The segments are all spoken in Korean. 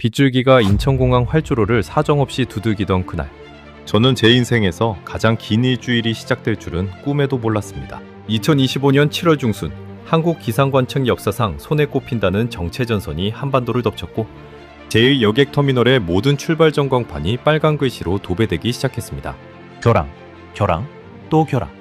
빗줄기가 인천공항 활주로를 사정없이 두들기던 그날, 저는 제 인생에서 가장 긴 일주일이 시작될 줄은 꿈에도 몰랐습니다. 2025년 7월 중순, 한국 기상관청 역사상 손에 꼽힌다는 정체전선이 한반도를 덮쳤고 제1여객터미널의 모든 출발 전광판이 빨간 글씨로 도배되기 시작했습니다. 교랑, 또 교랑.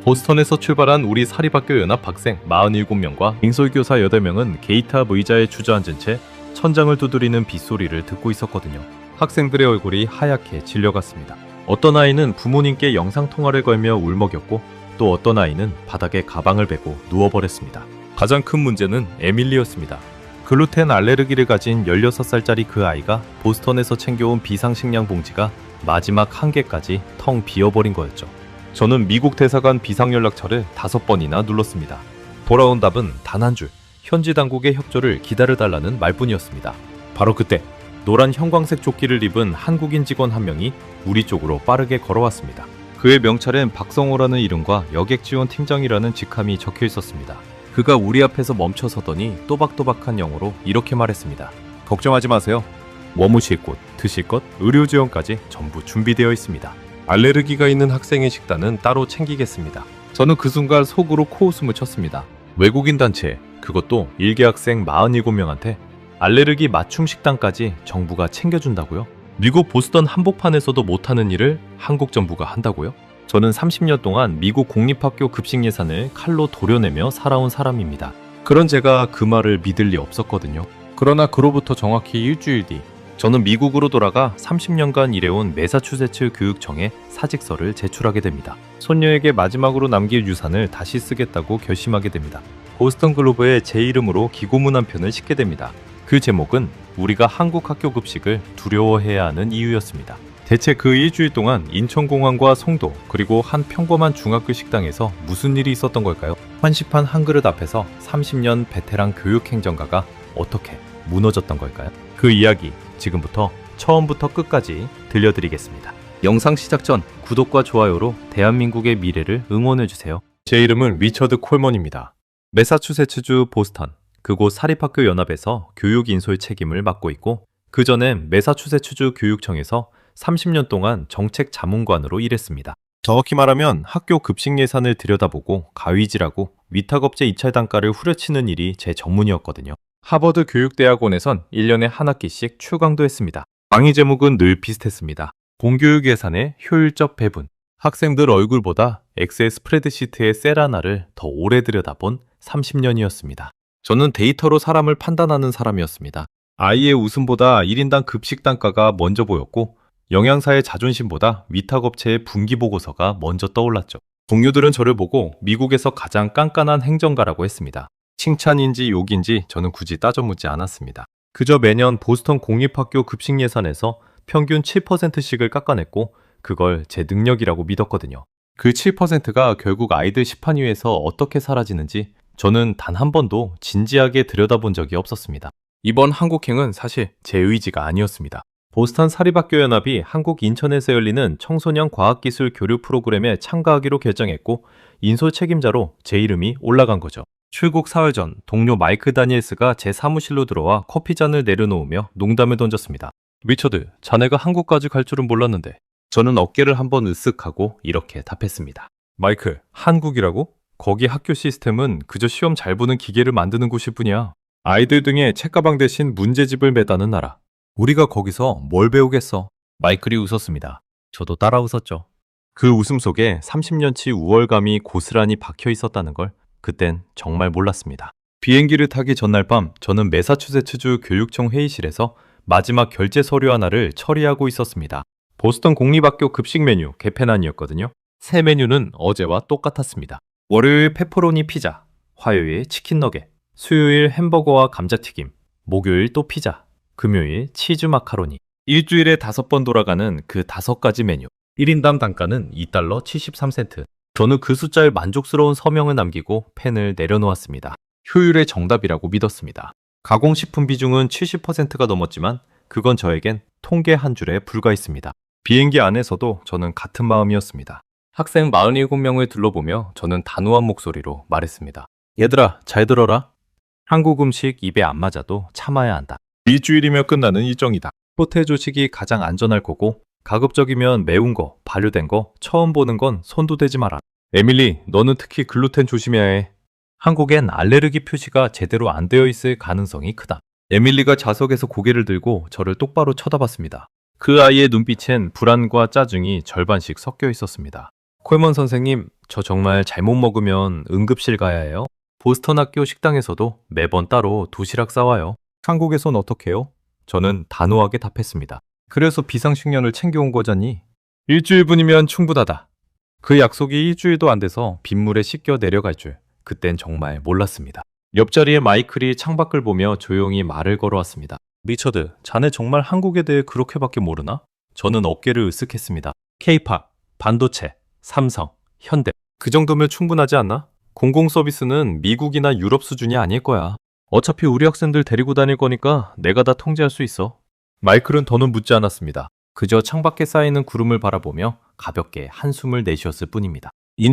보스턴에서 출발한 우리 사립학교 연합 학생 47명과 빙솔교사 8명은 게이트 앞 의자에 주저앉은 채 천장을 두드리는 빗소리를 듣고 있었거든요. 학생들의 얼굴이 하얗게 질려갔습니다. 어떤 아이는 부모님께 영상통화를 걸며 울먹였고 또 어떤 아이는 바닥에 가방을 베고 누워버렸습니다. 가장 큰 문제는 에밀리였습니다. 글루텐 알레르기를 가진 16살짜리 그 아이가 보스턴에서 챙겨온 비상식량 봉지가 마지막 한 개까지 텅 비어버린 거였죠. 저는 미국 대사관 비상연락처를 5번이나 눌렀습니다. 돌아온 답은 단 한 줄, 현지 당국의 협조를 기다려달라는 말뿐이었습니다. 바로 그때 노란 형광색 조끼를 입은 한국인 직원 한 명이 우리 쪽으로 빠르게 걸어왔습니다. 그의 명찰엔 박성호라는 이름과 여객지원 팀장이라는 직함이 적혀 있었습니다. 그가 우리 앞에서 멈춰서더니 또박또박한 영어로 이렇게 말했습니다. 걱정하지 마세요. 머무실 곳, 드실 것, 의료 지원까지 전부 준비되어 있습니다. 알레르기가 있는 학생의 식단은 따로 챙기겠습니다. 저는 그 순간 속으로 코웃음을 쳤습니다. 외국인 단체, 그것도 일개 학생 47명한테 알레르기 맞춤 식단까지 정부가 챙겨준다고요? 미국 보스턴 한복판에서도 못하는 일을 한국 정부가 한다고요? 저는 30년 동안 미국 공립학교 급식 예산을 칼로 도려내며 살아온 사람입니다. 그런 제가 그 말을 믿을 리 없었거든요. 그러나 그로부터 정확히 일주일 뒤, 저는 미국으로 돌아가 30년간 일해온 매사추세츠 교육청에 사직서를 제출하게 됩니다. 손녀에게 마지막으로 남길 유산을 다시 쓰겠다고 결심하게 됩니다. 보스턴 글로브에 제 이름으로 기고문 한 편을 싣게 됩니다. 그 제목은 우리가 한국 학교 급식을 두려워해야 하는 이유였습니다. 대체 그 일주일 동안 인천공항과 송도 그리고 한 평범한 중학교 식당에서 무슨 일이 있었던 걸까요? 환시판 한 그릇 앞에서 30년 베테랑 교육행정가가 어떻게 무너졌던 걸까요? 그 이야기 지금부터 처음부터 끝까지 들려드리겠습니다. 영상 시작 전 구독과 좋아요로 대한민국의 미래를 응원해주세요. 제 이름은 리처드 콜먼입니다. 매사추세츠주 보스턴, 그곳 사립학교 연합에서 교육 인솔 책임을 맡고 있고 그 전엔 매사추세츠주 교육청에서 30년 동안 정책 자문관으로 일했습니다. 정확히 말하면 학교 급식 예산을 들여다보고 가위질하고 위탁업체 입찰 단가를 후려치는 일이 제 전문이었거든요. 하버드 교육대학원에선 1년에 한 학기씩 출강도 했습니다. 강의 제목은 늘 비슷했습니다. 공교육 예산의 효율적 배분. 학생들 얼굴보다 엑셀 스프레드시트의 셀 하나를 더 오래 들여다본 30년이었습니다. 저는 데이터로 사람을 판단하는 사람이었습니다. 아이의 웃음보다 1인당 급식 단가가 먼저 보였고 영양사의 자존심보다 위탁업체의 분기보고서가 먼저 떠올랐죠. 동료들은 저를 보고 미국에서 가장 깐깐한 행정가라고 했습니다. 칭찬인지 욕인지 저는 굳이 따져 묻지 않았습니다. 그저 매년 보스턴 공립학교 급식 예산에서 평균 7%씩을 깎아냈고 그걸 제 능력이라고 믿었거든요. 그 7%가 결국 아이들 식판 위에서 어떻게 사라지는지 저는 단 한 번도 진지하게 들여다본 적이 없었습니다. 이번 한국행은 사실 제 의지가 아니었습니다. 보스턴 사립학교 연합이 한국 인천에서 열리는 청소년 과학기술 교류 프로그램에 참가하기로 결정했고 인솔 책임자로 제 이름이 올라간 거죠. 출국 사흘 전 동료 마이크 다니엘스가 제 사무실로 들어와 커피잔을 내려놓으며 농담을 던졌습니다. 리처드, 자네가 한국까지 갈 줄은 몰랐는데. 저는 어깨를 한번 으쓱하고 이렇게 답했습니다. 마이크, 한국이라고? 거기 학교 시스템은 그저 시험 잘 보는 기계를 만드는 곳일 뿐이야. 아이들 등에 책가방 대신 문제집을 매다는 나라. 우리가 거기서 뭘 배우겠어? 마이클이 웃었습니다. 저도 따라 웃었죠. 그 웃음 속에 30년치 우월감이 고스란히 박혀 있었다는 걸 그땐 정말 몰랐습니다. 비행기를 타기 전날 밤 저는 매사추세츠주 교육청 회의실에서 마지막 결제 서류 하나를 처리하고 있었습니다. 보스턴 공립학교 급식 메뉴 개편안이었거든요. 새 메뉴는 어제와 똑같았습니다. 월요일 페퍼로니 피자, 화요일 치킨 너겟, 수요일 햄버거와 감자튀김, 목요일 또 피자, 금요일 치즈 마카로니. 일주일에 5번 돌아가는 그 5가지 메뉴. 1인당 단가는 $2 73센트. 저는 그 숫자에 만족스러운 서명을 남기고 펜을 내려놓았습니다. 효율의 정답이라고 믿었습니다. 가공식품 비중은 70%가 넘었지만 그건 저에겐 통계 한 줄에 불과했습니다. 비행기 안에서도 저는 같은 마음이었습니다. 학생 47명을 둘러보며 저는 단호한 목소리로 말했습니다. 얘들아, 잘 들어라. 한국 음식 입에 안 맞아도 참아야 한다. 일주일이면 끝나는 일정이다. 호텔 조식이 가장 안전할 거고 가급적이면 매운 거, 발효된 거 처음 보는 건 손도 대지 마라. 에밀리, 너는 특히 글루텐 조심해야 해. 한국엔 알레르기 표시가 제대로 안 되어 있을 가능성이 크다. 에밀리가 좌석에서 고개를 들고 저를 똑바로 쳐다봤습니다. 그 아이의 눈빛엔 불안과 짜증이 절반씩 섞여 있었습니다. 콜먼 선생님, 저 정말 잘못 먹으면 응급실 가야 해요? 보스턴 학교 식당에서도 매번 따로 도시락 싸와요. 한국에선 어떻게 해요? 저는 단호하게 답했습니다. 그래서 비상식량을 챙겨온 거잖니? 일주일분이면 충분하다. 그 약속이 일주일도 안 돼서 빗물에 씻겨 내려갈 줄 그땐 정말 몰랐습니다. 옆자리에 마이클이 창밖을 보며 조용히 말을 걸어왔습니다. 리처드, 자네 정말 한국에 대해 그렇게밖에 모르나? 저는 어깨를 으쓱했습니다. K-팝, 반도체, 삼성, 현대. 그 정도면 충분하지 않나? 공공 서비스는 미국이나 유럽 수준이 아닐 거야. 어차피 우리 학생들 데리고 다닐 거니까 내가 다 통제할 수 있어. 마이클은 더는 묻지 않았습니다. 그저 창밖에 쌓이는 구름을 바라보며 가볍게 한숨을 내쉬었을 뿐입니다.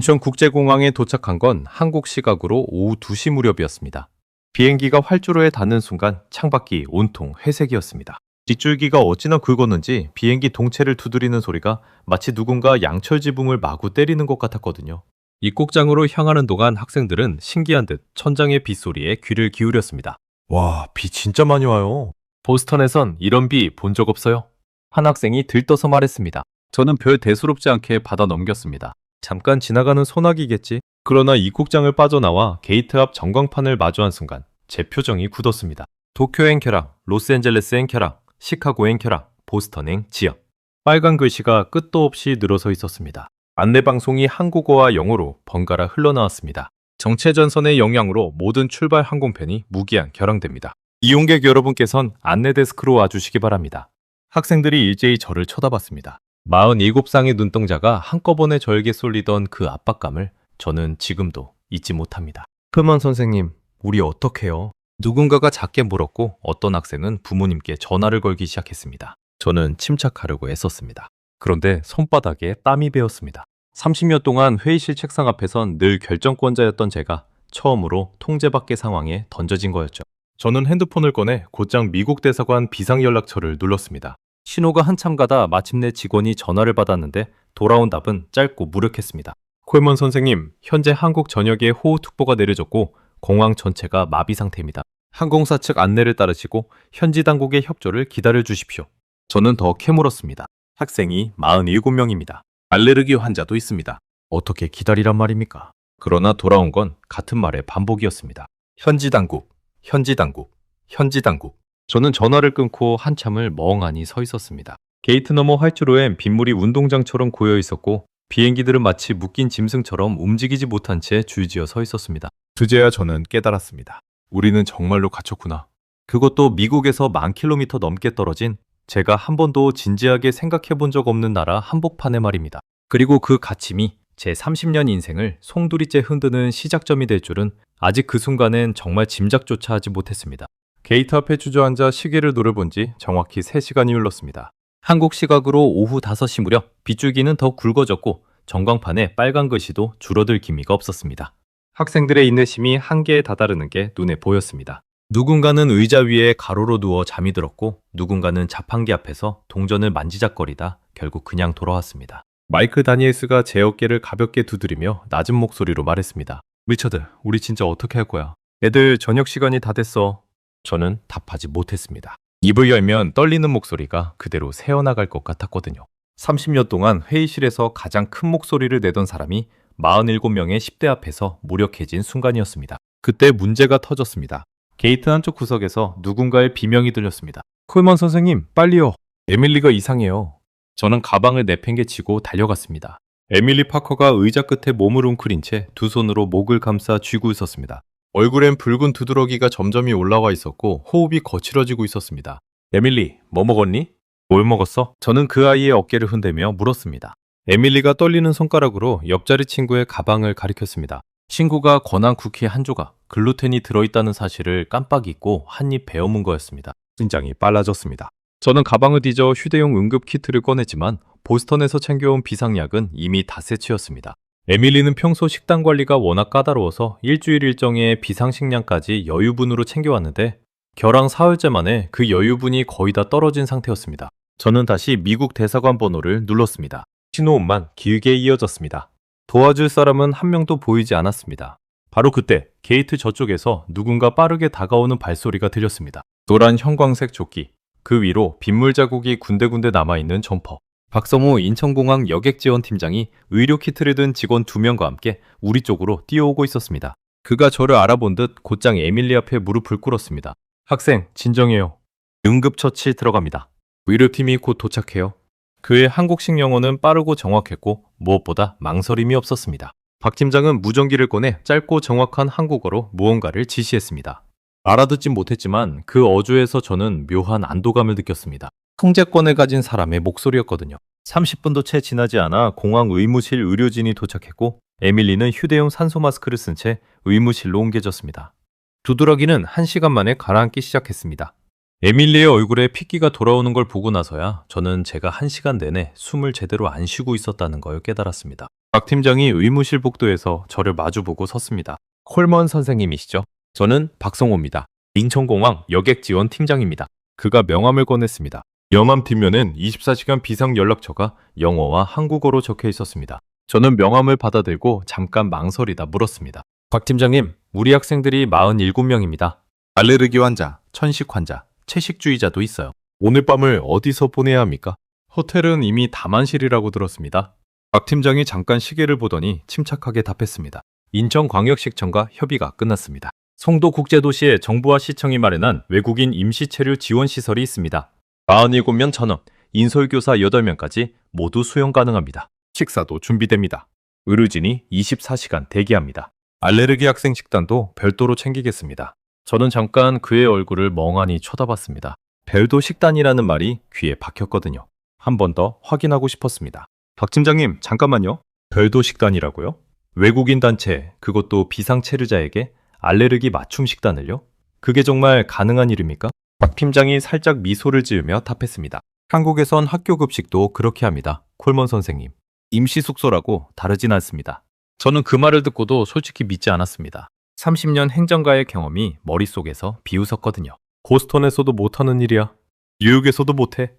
인천국제공항에 도착한 건 한국 시각으로 오후 2시 무렵이었습니다. 비행기가 활주로에 닿는 순간 창밖이 온통 회색이었습니다. 뒷줄기가 어찌나 굵었는지 비행기 동체를 두드리는 소리가 마치 누군가 양철 지붕을 마구 때리는 것 같았거든요. 입국장으로 향하는 동안 학생들은 신기한 듯 천장의 빗소리에 귀를 기울였습니다. 와, 비 진짜 많이 와요. 보스턴에선 이런 비 본 적 없어요. 한 학생이 들떠서 말했습니다. 저는 별 대수롭지 않게 받아 넘겼습니다. 잠깐 지나가는 소나기겠지. 그러나 입국장을 빠져나와 게이트 앞 전광판을 마주한 순간 제 표정이 굳었습니다. 도쿄행 켜랑, 로스앤젤레스행 켜랑, 시카고행 켜랑, 보스턴행 지역. 빨간 글씨가 끝도 없이 늘어서 있었습니다. 안내방송이 한국어와 영어로 번갈아 흘러나왔습니다. 정체전선의 영향으로 모든 출발 항공편이 무기한 결항됩니다. 이용객 여러분께선 안내 데스크로 와주시기 바랍니다. 학생들이 일제히 저를 쳐다봤습니다. 47쌍의 눈동자가 한꺼번에 저에게 쏠리던 그 압박감을 저는 지금도 잊지 못합니다. 크먼 선생님, 우리 어떡해요? 누군가가 작게 물었고 어떤 학생은 부모님께 전화를 걸기 시작했습니다. 저는 침착하려고 애썼습니다. 그런데 손바닥에 땀이 배었습니다. 30년 동안 회의실 책상 앞에선 늘 결정권자였던 제가 처음으로 통제 밖의 상황에 던져진 거였죠. 저는 핸드폰을 꺼내 곧장 미국 대사관 비상연락처를 눌렀습니다. 신호가 한참 가다 마침내 직원이 전화를 받았는데 돌아온 답은 짧고 무력했습니다. 콜먼 선생님, 현재 한국 전역에 호우특보가 내려졌고 공항 전체가 마비 상태입니다. 항공사 측 안내를 따르시고 현지 당국의 협조를 기다려 주십시오. 저는 더 캐물었습니다. 학생이 47명입니다. 알레르기 환자도 있습니다. 어떻게 기다리란 말입니까? 그러나 돌아온 건 같은 말의 반복이었습니다. 현지 당국, 현지 당국, 현지 당국. 저는 전화를 끊고 한참을 멍하니 서 있었습니다. 게이트 너머 활주로엔 빗물이 운동장처럼 고여 있었고 비행기들은 마치 묶인 짐승처럼 움직이지 못한 채 줄지어 서 있었습니다. 그제야 저는 깨달았습니다. 우리는 정말로 갇혔구나. 그것도 미국에서 10,000km 넘게 떨어진 제가 한 번도 진지하게 생각해 본 적 없는 나라 한복판에 말입니다. 그리고 그 갇힘이 제 30년 인생을 송두리째 흔드는 시작점이 될 줄은 아직 그 순간엔 정말 짐작조차 하지 못했습니다. 게이트 앞에 주저앉아 시계를 노려본 지 정확히 3시간이 흘렀습니다. 한국 시각으로 오후 5시 무렵 빗줄기는 더 굵어졌고 전광판에 빨간 글씨도 줄어들 기미가 없었습니다. 학생들의 인내심이 한계에 다다르는 게 눈에 보였습니다. 누군가는 의자 위에 가로로 누워 잠이 들었고 누군가는 자판기 앞에서 동전을 만지작거리다 결국 그냥 돌아왔습니다. 마이클 다니엘스가 제 어깨를 가볍게 두드리며 낮은 목소리로 말했습니다. 리처드, 우리 진짜 어떻게 할 거야? 애들 저녁 시간이 다 됐어. 저는 답하지 못했습니다. 입을 열면 떨리는 목소리가 그대로 새어나갈 것 같았거든요. 30년 동안 회의실에서 가장 큰 목소리를 내던 사람이 47명의 10대 앞에서 무력해진 순간이었습니다. 그때 문제가 터졌습니다. 게이트 한쪽 구석에서 누군가의 비명이 들렸습니다. 콜먼 선생님, 빨리요. 에밀리가 이상해요. 저는 가방을 내팽개치고 달려갔습니다. 에밀리 파커가 의자 끝에 몸을 웅크린 채 두 손으로 목을 감싸 쥐고 있었습니다. 얼굴엔 붉은 두드러기가 점점이 올라와 있었고 호흡이 거칠어지고 있었습니다. 에밀리, 뭐 먹었니? 뭘 먹었어? 저는 그 아이의 어깨를 흔들며 물었습니다. 에밀리가 떨리는 손가락으로 옆자리 친구의 가방을 가리켰습니다. 친구가 권한 쿠키 한 조각, 글루텐이 들어있다는 사실을 깜빡 잊고 한 입 베어문 거였습니다. 심장이 빨라졌습니다. 저는 가방을 뒤져 휴대용 응급 키트를 꺼냈지만 보스턴에서 챙겨온 비상약은 이미 다 세치였습니다. 에밀리는 평소 식단 관리가 워낙 까다로워서 일주일 일정에 비상식량까지 여유분으로 챙겨왔는데 결항 사흘째 만에 그 여유분이 거의 다 떨어진 상태였습니다. 저는 다시 미국 대사관 번호를 눌렀습니다. 신호음만 길게 이어졌습니다. 도와줄 사람은 한 명도 보이지 않았습니다. 바로 그때 게이트 저쪽에서 누군가 빠르게 다가오는 발소리가 들렸습니다. 노란 형광색 조끼, 그 위로 빗물 자국이 군데군데 남아있는 점퍼. 박성호 인천공항 여객지원팀장이 의료키트를 든 직원 2명과 함께 우리 쪽으로 뛰어오고 있었습니다. 그가 저를 알아본 듯 곧장 에밀리 앞에 무릎을 꿇었습니다. 학생, 진정해요. 응급처치 들어갑니다. 의료팀이 곧 도착해요. 그의 한국식 영어는 빠르고 정확했고 무엇보다 망설임이 없었습니다. 박 팀장은 무전기를 꺼내 짧고 정확한 한국어로 무언가를 지시했습니다. 알아듣진 못했지만 그 어조에서 저는 묘한 안도감을 느꼈습니다. 통제권을 가진 사람의 목소리였거든요. 30분도 채 지나지 않아 공항 의무실 의료진이 도착했고 에밀리는 휴대용 산소 마스크를 쓴 채 의무실로 옮겨졌습니다. 두드러기는 1시간 만에 가라앉기 시작했습니다. 에밀리의 얼굴에 핏기가 돌아오는 걸 보고 나서야 저는 제가 1시간 내내 숨을 제대로 안 쉬고 있었다는 걸 깨달았습니다. 박 팀장이 의무실 복도에서 저를 마주보고 섰습니다. 콜먼 선생님이시죠? 저는 박성호입니다. 인천공항 여객지원 팀장입니다. 그가 명함을 꺼냈습니다. 명함 뒷면엔 24시간 비상 연락처가 영어와 한국어로 적혀 있었습니다. 저는 명함을 받아들고 잠깐 망설이다 물었습니다. 박 팀장님, 우리 학생들이 47명입니다. 알레르기 환자, 천식 환자, 채식주의자도 있어요. 오늘 밤을 어디서 보내야 합니까? 호텔은 이미 다만실이라고 들었습니다. 박 팀장이 잠깐 시계를 보더니 침착하게 답했습니다. 인천광역시청과 협의가 끝났습니다. 송도국제도시에 정부와 시청이 마련한 외국인 임시체류 지원시설이 있습니다. 47명 전원, 인솔교사 8명까지 모두 수용 가능합니다. 식사도 준비됩니다. 의료진이 24시간 대기합니다. 알레르기 학생 식단도 별도로 챙기겠습니다. 저는 잠깐 그의 얼굴을 멍하니 쳐다봤습니다. 별도 식단이라는 말이 귀에 박혔거든요. 한 번 더 확인하고 싶었습니다. 박 팀장님, 잠깐만요. 별도 식단이라고요? 외국인 단체, 그것도 비상체류자에게 알레르기 맞춤 식단을요? 그게 정말 가능한 일입니까? 박 팀장이 살짝 미소를 지으며 답했습니다. 한국에선 학교 급식도 그렇게 합니다. 콜먼 선생님. 임시 숙소라고 다르진 않습니다. 저는 그 말을 듣고도 솔직히 믿지 않았습니다. 30년 행정가의 경험이 머릿속에서 비웃었거든요. 고스턴에서도 못하는 일이야. 뉴욕에서도 못해.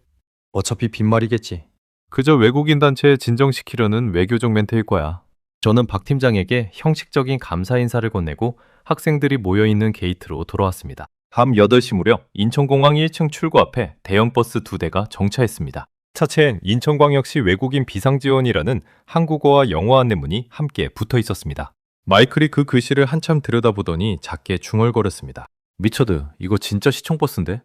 어차피 빈말이겠지. 그저 외국인 단체에 진정시키려는 외교적 멘트일 거야. 저는 박 팀장에게 형식적인 감사 인사를 건네고 학생들이 모여있는 게이트로 돌아왔습니다. 밤 8시 무렵 인천공항 1층 출구 앞에 대형 버스 2대가 정차했습니다. 차체엔 인천광역시 외국인 비상지원이라는 한국어와 영어 안내문이 함께 붙어 있었습니다. 마이클이 그 글씨를 한참 들여다보더니 작게 중얼거렸습니다. 미쳐드, 이거 진짜 시청버스인데?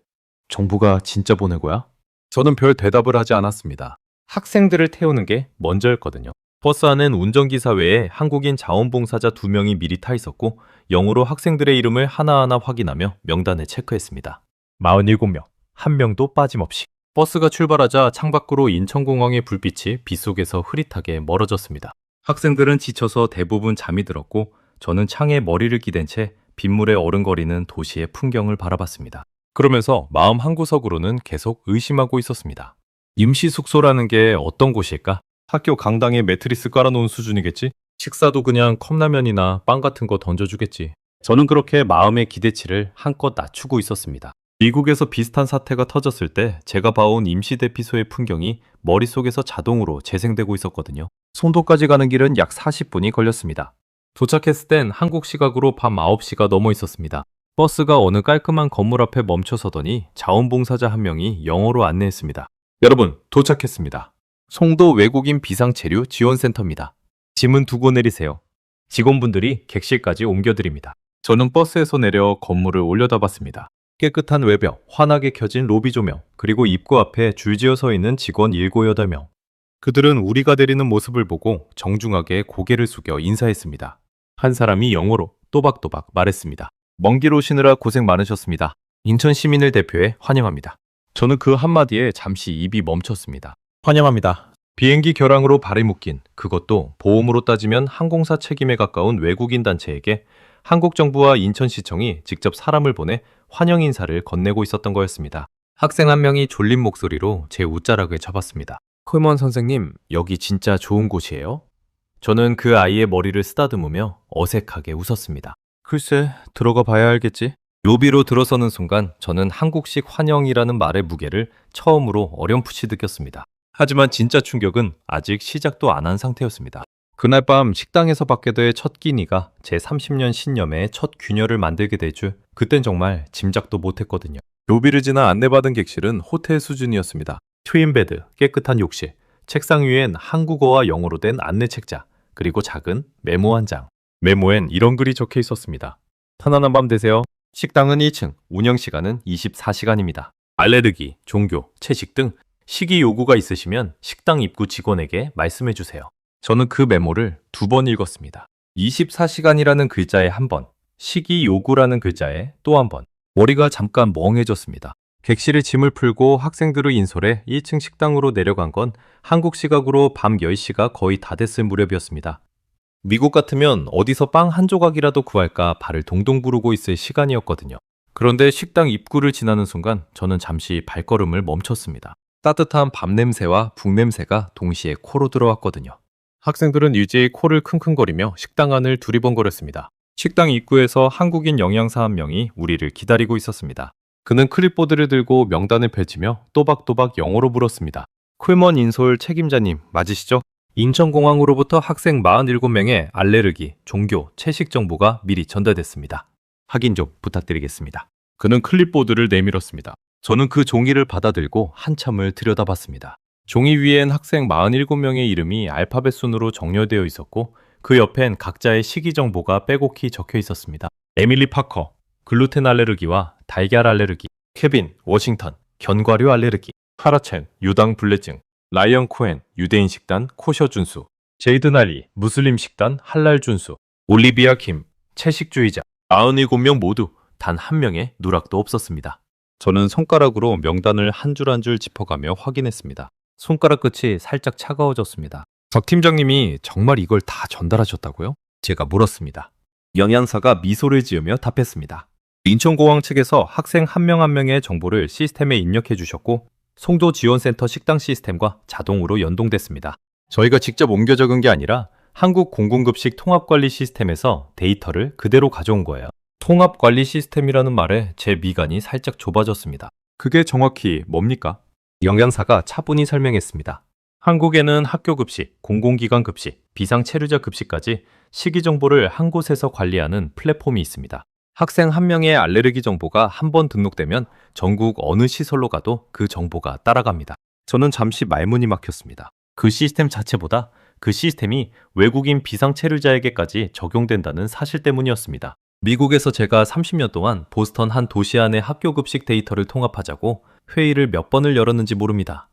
정부가 진짜 보낼 거야? 저는 별 대답을 하지 않았습니다. 학생들을 태우는 게 먼저였거든요. 버스 안엔 운전기사 외에 한국인 자원봉사자 2명이 미리 타 있었고 영어로 학생들의 이름을 하나하나 확인하며 명단을 체크했습니다. 47명, 한 명도 빠짐없이. 버스가 출발하자 창밖으로 인천공항의 불빛이 빗속에서 흐릿하게 멀어졌습니다. 학생들은 지쳐서 대부분 잠이 들었고 저는 창에 머리를 기댄 채 빗물에 어른거리는 도시의 풍경을 바라봤습니다. 그러면서 마음 한구석으로는 계속 의심하고 있었습니다. 임시숙소라는 게 어떤 곳일까? 학교 강당에 매트리스 깔아놓은 수준이겠지? 식사도 그냥 컵라면이나 빵 같은 거 던져주겠지. 저는 그렇게 마음의 기대치를 한껏 낮추고 있었습니다. 미국에서 비슷한 사태가 터졌을 때 제가 봐온 임시대피소의 풍경이 머릿속에서 자동으로 재생되고 있었거든요. 송도까지 가는 길은 약 40분이 걸렸습니다. 도착했을 땐 한국 시각으로 밤 9시가 넘어 있었습니다. 버스가 어느 깔끔한 건물 앞에 멈춰서더니 자원봉사자 한 명이 영어로 안내했습니다. 여러분, 도착했습니다. 송도 외국인 비상체류 지원센터입니다. 짐은 두고 내리세요. 직원분들이 객실까지 옮겨드립니다. 저는 버스에서 내려 건물을 올려다봤습니다. 깨끗한 외벽, 환하게 켜진 로비 조명, 그리고 입구 앞에 줄지어 서 있는 직원 7, 8명. 그들은 우리가 내리는 모습을 보고 정중하게 고개를 숙여 인사했습니다. 한 사람이 영어로 또박또박 말했습니다. 먼 길 오시느라 고생 많으셨습니다. 인천 시민을 대표해 환영합니다. 저는 그 한마디에 잠시 입이 멈췄습니다. 환영합니다. 비행기 결항으로 발이 묶인, 그것도 보험으로 따지면 항공사 책임에 가까운 외국인 단체에게 한국 정부와 인천시청이 직접 사람을 보내 환영 인사를 건네고 있었던 거였습니다. 학생 한 명이 졸린 목소리로 제 웃자락을 잡았습니다. 콜먼 선생님, 여기 진짜 좋은 곳이에요? 저는 그 아이의 머리를 쓰다듬으며 어색하게 웃었습니다. 글쎄, 들어가 봐야 알겠지. 묘비로 들어서는 순간 저는 한국식 환영이라는 말의 무게를 처음으로 어렴풋이 느꼈습니다. 하지만 진짜 충격은 아직 시작도 안 한 상태였습니다. 그날 밤 식당에서 받게 될 첫 끼니가 제 30년 신념의 첫 균열을 만들게 될 줄 그땐 정말 짐작도 못했거든요. 묘비를 지나 안내받은 객실은 호텔 수준이었습니다. 트윈베드, 깨끗한 욕실, 책상 위엔 한국어와 영어로 된 안내 책자, 그리고 작은 메모 한 장. 메모엔 이런 글이 적혀 있었습니다. 편안한 밤 되세요. 식당은 1층, 운영 시간은 24시간입니다. 알레르기, 종교, 채식 등 식이 요구가 있으시면 식당 입구 직원에게 말씀해 주세요. 저는 그 메모를 2번 읽었습니다. 24시간이라는 글자에 한 번, 식이 요구라는 글자에 또 한 번. 머리가 잠깐 멍해졌습니다. 객실에 짐을 풀고 학생들을 인솔해 1층 식당으로 내려간 건 한국 시각으로 밤 10시가 거의 다 됐을 무렵이었습니다. 미국 같으면 어디서 빵 한 조각이라도 구할까 발을 동동 구르고 있을 시간이었거든요. 그런데 식당 입구를 지나는 순간 저는 잠시 발걸음을 멈췄습니다. 따뜻한 밤 냄새와 북 냄새가 동시에 코로 들어왔거든요. 학생들은 일제히 코를 킁킁거리며 식당 안을 두리번거렸습니다. 식당 입구에서 한국인 영양사 한 명이 우리를 기다리고 있었습니다. 그는 클립보드를 들고 명단을 펼치며 또박또박 영어로 물었습니다. 쿨먼 인솔 책임자님 맞으시죠? 인천공항으로부터 학생 47명의 알레르기, 종교, 채식 정보가 미리 전달됐습니다. 확인 좀 부탁드리겠습니다. 그는 클립보드를 내밀었습니다. 저는 그 종이를 받아들고 한참을 들여다봤습니다. 종이 위엔 학생 47명의 이름이 알파벳 순으로 정렬되어 있었고 그 옆엔 각자의 식이 정보가 빼곡히 적혀 있었습니다. 에밀리 파커, 글루텐 알레르기와 달걀 알레르기, 케빈, 워싱턴, 견과류 알레르기, 하라첸, 유당 불내증, 라이언 코엔, 유대인 식단, 코셔 준수, 제이드 날리, 무슬림 식단, 할랄 준수, 올리비아 킴, 채식주의자, 97명 모두 단 한 명의 누락도 없었습니다. 저는 손가락으로 명단을 한 줄 한 줄 짚어가며 확인했습니다. 손가락 끝이 살짝 차가워졌습니다. 박 팀장님이 정말 이걸 다 전달하셨다고요? 제가 물었습니다. 영양사가 미소를 지으며 답했습니다. 인천공항 측에서 학생 한 명 한 명의 정보를 시스템에 입력해 주셨고 송도지원센터 식당 시스템과 자동으로 연동됐습니다. 저희가 직접 옮겨 적은 게 아니라 한국 공공급식 통합관리 시스템에서 데이터를 그대로 가져온 거예요. 통합관리 시스템이라는 말에 제 미간이 살짝 좁아졌습니다. 그게 정확히 뭡니까? 영양사가 차분히 설명했습니다. 한국에는 학교급식, 공공기관 급식, 비상체류자 급식까지 식이 정보를 한 곳에서 관리하는 플랫폼이 있습니다. 학생 한 명의 알레르기 정보가 한 번 등록되면 전국 어느 시설로 가도 그 정보가 따라갑니다. 저는 잠시 말문이 막혔습니다. 그 시스템 자체보다 그 시스템이 외국인 비상체류자에게까지 적용된다는 사실 때문이었습니다. 미국에서 제가 30년 동안 보스턴 한 도시 안의 학교급식 데이터를 통합하자고 회의를 몇 번을 열었는지 모릅니다.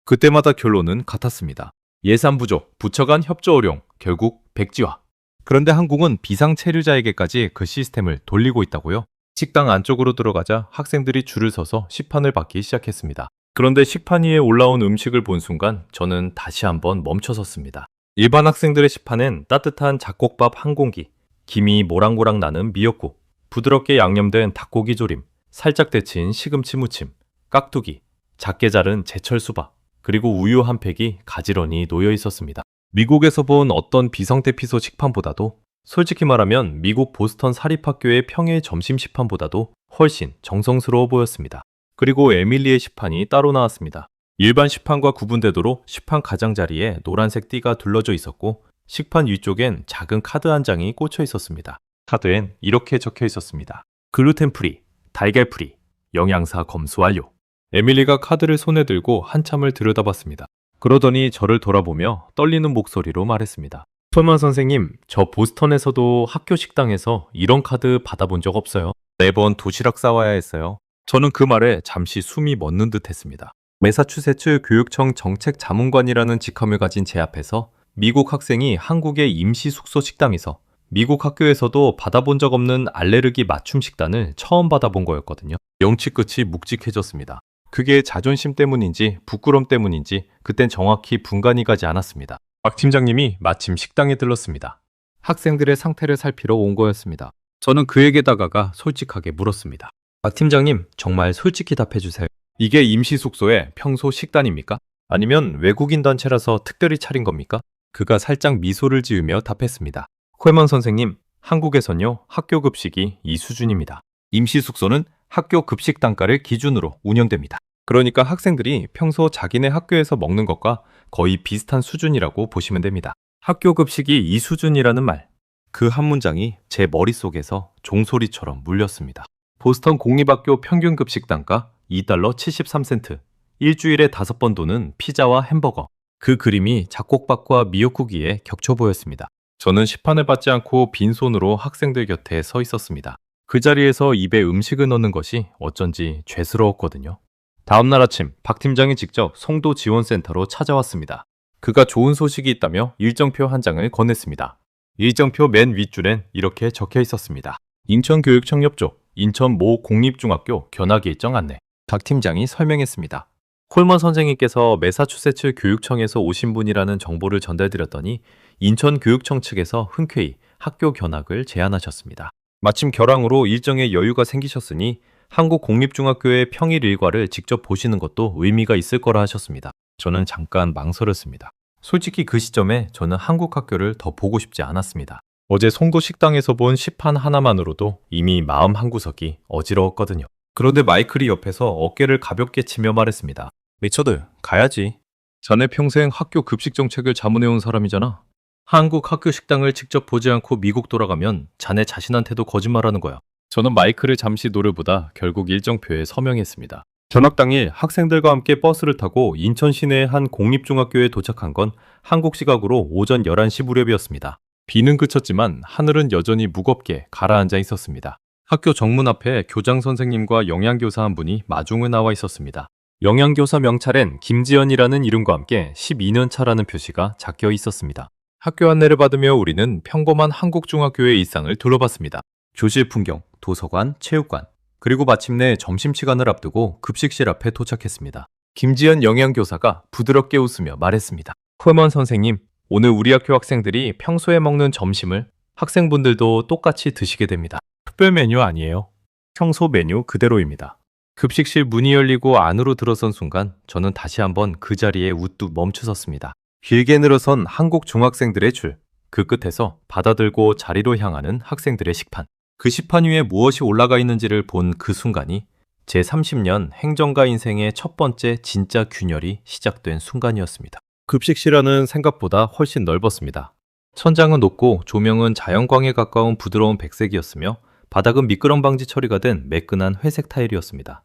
그때마다 결론은 같았습니다. 예산 부족, 부처 간 협조 어려움, 결국 백지화. 그런데 한국은 비상체류자에게까지 그 시스템을 돌리고 있다고요? 식당 안쪽으로 들어가자 학생들이 줄을 서서 식판을 받기 시작했습니다. 그런데 식판 위에 올라온 음식을 본 순간 저는 다시 한번 멈춰섰습니다. 일반 학생들의 식판엔 따뜻한 잡곡밥 한 공기, 김이 모락모락 나는 미역국, 부드럽게 양념된 닭고기 조림, 살짝 데친 시금치 무침, 깍두기, 작게 자른 제철 수박, 그리고 우유 한 팩이 가지런히 놓여 있었습니다. 미국에서 본 어떤 비상대피소 식판보다도 솔직히 말하면 미국 보스턴 사립학교의 평일 점심 식판보다도 훨씬 정성스러워 보였습니다. 그리고 에밀리의 식판이 따로 나왔습니다. 일반 식판과 구분되도록 식판 가장자리에 노란색 띠가 둘러져 있었고 식판 위쪽엔 작은 카드 한 장이 꽂혀 있었습니다. 카드엔 이렇게 적혀 있었습니다. 글루텐 프리, 달걀 프리, 영양사 검수 완료. 에밀리가 카드를 손에 들고 한참을 들여다봤습니다. 그러더니 저를 돌아보며 떨리는 목소리로 말했습니다. 톨만 선생님, 저 보스턴에서도 학교 식당에서 이런 카드 받아본 적 없어요. 매번 도시락 싸와야 했어요. 저는 그 말에 잠시 숨이 멎는 듯 했습니다. 매사추세츠 교육청 정책자문관이라는 직함을 가진 제 앞에서 미국 학생이 한국의 임시 숙소 식당에서 미국 학교에서도 받아본 적 없는 알레르기 맞춤 식단을 처음 받아본 거였거든요. 영치 끝이 묵직해졌습니다. 그게 자존심 때문인지 부끄럼 때문인지 그땐 정확히 분간이 가지 않았습니다. 박 팀장님이 마침 식당에 들렀습니다. 학생들의 상태를 살피러 온 거였습니다. 저는 그에게 다가가 솔직하게 물었습니다. 박 팀장님, 정말 솔직히 답해주세요. 이게 임시 숙소의 평소 식단입니까? 아니면 외국인 단체라서 특별히 차린 겁니까? 그가 살짝 미소를 지으며 답했습니다. 콜먼 선생님, 한국에선요 학교 급식이 이 수준입니다. 임시 숙소는 학교 급식 단가를 기준으로 운영됩니다. 그러니까 학생들이 평소 자기네 학교에서 먹는 것과 거의 비슷한 수준이라고 보시면 됩니다. 학교 급식이 이 수준이라는 말, 그 한 문장이 제 머릿속에서 종소리처럼 물렸습니다. 보스턴 공립학교 평균 급식 단가 $2 73센트, 일주일에 5번 도는 피자와 햄버거, 그 그림이 잡곡밥과 미역국이에 겹쳐 보였습니다. 저는 시판을 받지 않고 빈손으로 학생들 곁에 서 있었습니다. 그 자리에서 입에 음식을 넣는 것이 어쩐지 죄스러웠거든요. 다음날 아침 박 팀장이 직접 송도 지원센터로 찾아왔습니다. 그가 좋은 소식이 있다며 일정표 한 장을 건넸습니다. 일정표 맨 윗줄엔 이렇게 적혀 있었습니다. 인천교육청 옆쪽 인천 모 공립중학교 견학 일정 안내. 박 팀장이 설명했습니다. 콜먼 선생님께서 매사추세츠 교육청에서 오신 분이라는 정보를 전달드렸더니 인천교육청 측에서 흔쾌히 학교 견학을 제안하셨습니다. 마침 결항으로 일정에 여유가 생기셨으니 한국공립중학교의 평일 일과를 직접 보시는 것도 의미가 있을 거라 하셨습니다. 저는 잠깐 망설였습니다. 솔직히 그 시점에 저는 한국 학교를 더 보고 싶지 않았습니다. 어제 송도 식당에서 본 시판 하나만으로도 이미 마음 한구석이 어지러웠거든요. 그런데 마이클이 옆에서 어깨를 가볍게 치며 말했습니다. 리처드, 가야지. 자네 평생 학교 급식 정책을 자문해온 사람이잖아. 한국 학교 식당을 직접 보지 않고 미국 돌아가면 자네 자신한테도 거짓말하는 거야. 저는 마이클을 잠시 노려보다 결국 일정표에 서명했습니다. 전학 당일 학생들과 함께 버스를 타고 인천 시내의 한 공립중학교에 도착한 건 한국 시각으로 오전 11시 무렵이었습니다. 비는 그쳤지만 하늘은 여전히 무겁게 가라앉아 있었습니다. 학교 정문 앞에 교장 선생님과 영양교사 한 분이 마중을 나와 있었습니다. 영양교사 명찰엔 김지연이라는 이름과 함께 12년 차라는 표시가 작혀 있었습니다. 학교 안내를 받으며 우리는 평범한 한국 중학교의 일상을 둘러봤습니다. 교실 풍경, 도서관, 체육관, 그리고 마침내 점심시간을 앞두고 급식실 앞에 도착했습니다. 김지연 영양교사가 부드럽게 웃으며 말했습니다. 콜먼 선생님, 오늘 우리 학교 학생들이 평소에 먹는 점심을 학생분들도 똑같이 드시게 됩니다. 특별 메뉴 아니에요. 평소 메뉴 그대로입니다. 급식실 문이 열리고 안으로 들어선 순간 저는 다시 한번 그 자리에 우뚝 멈추섰습니다. 길게 늘어선 한국 중학생들의 줄, 그 끝에서 받아들고 자리로 향하는 학생들의 식판. 그 식판 위에 무엇이 올라가 있는지를 본 그 순간이 제 30년 행정가 인생의 첫 번째 진짜 균열이 시작된 순간이었습니다. 급식실 안은 생각보다 훨씬 넓었습니다. 천장은 높고 조명은 자연광에 가까운 부드러운 백색이었으며 바닥은 미끄럼 방지 처리가 된 매끈한 회색 타일이었습니다.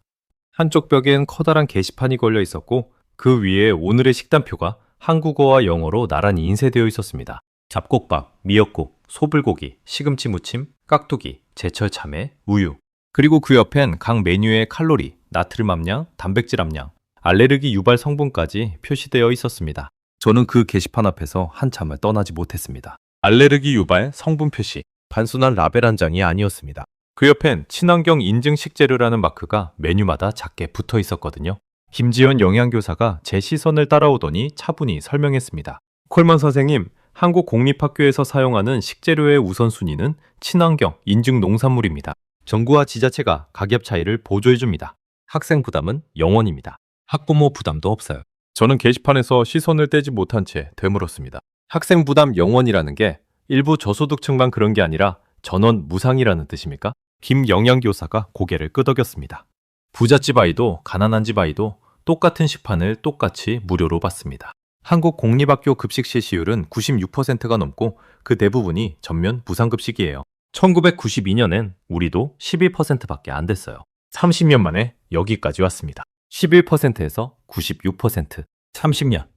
한쪽 벽엔 커다란 게시판이 걸려 있었고 그 위에 오늘의 식단표가 한국어와 영어로 나란히 인쇄되어 있었습니다. 잡곡밥, 미역국, 소불고기, 시금치 무침, 깍두기, 제철 참외, 우유. 그리고 그 옆엔 각 메뉴의 칼로리, 나트륨 함량, 단백질 함량, 알레르기 유발 성분까지 표시되어 있었습니다. 저는 그 게시판 앞에서 한참을 떠나지 못했습니다. 알레르기 유발 성분 표시, 단순한 라벨 한 장이 아니었습니다. 그 옆엔 친환경 인증 식재료라는 마크가 메뉴마다 작게 붙어 있었거든요. 김지연 영양교사가 제 시선을 따라오더니 차분히 설명했습니다. 콜먼 선생님, 한국 공립학교에서 사용하는 식재료의 우선순위는 친환경 인증 농산물입니다. 정부와 지자체가 가격 차이를 보조해줍니다. 학생 부담은 0원입니다. 학부모 부담도 없어요. 저는 게시판에서 시선을 떼지 못한 채 되물었습니다. 학생 부담 0원이라는 게 일부 저소득층만 그런 게 아니라 전원 무상이라는 뜻입니까? 김 영양교사가 고개를 끄덕였습니다. 부잣집 아이도 가난한 집 아이도 똑같은 식판을 똑같이 무료로 받습니다. 한국 공립학교 급식 실시율은 96%가 넘고 그 대부분이 전면 무상급식이에요. 1992년엔 우리도 11%밖에 안 됐어요. 30년 만에 여기까지 왔습니다. 11%에서 96%, 30년.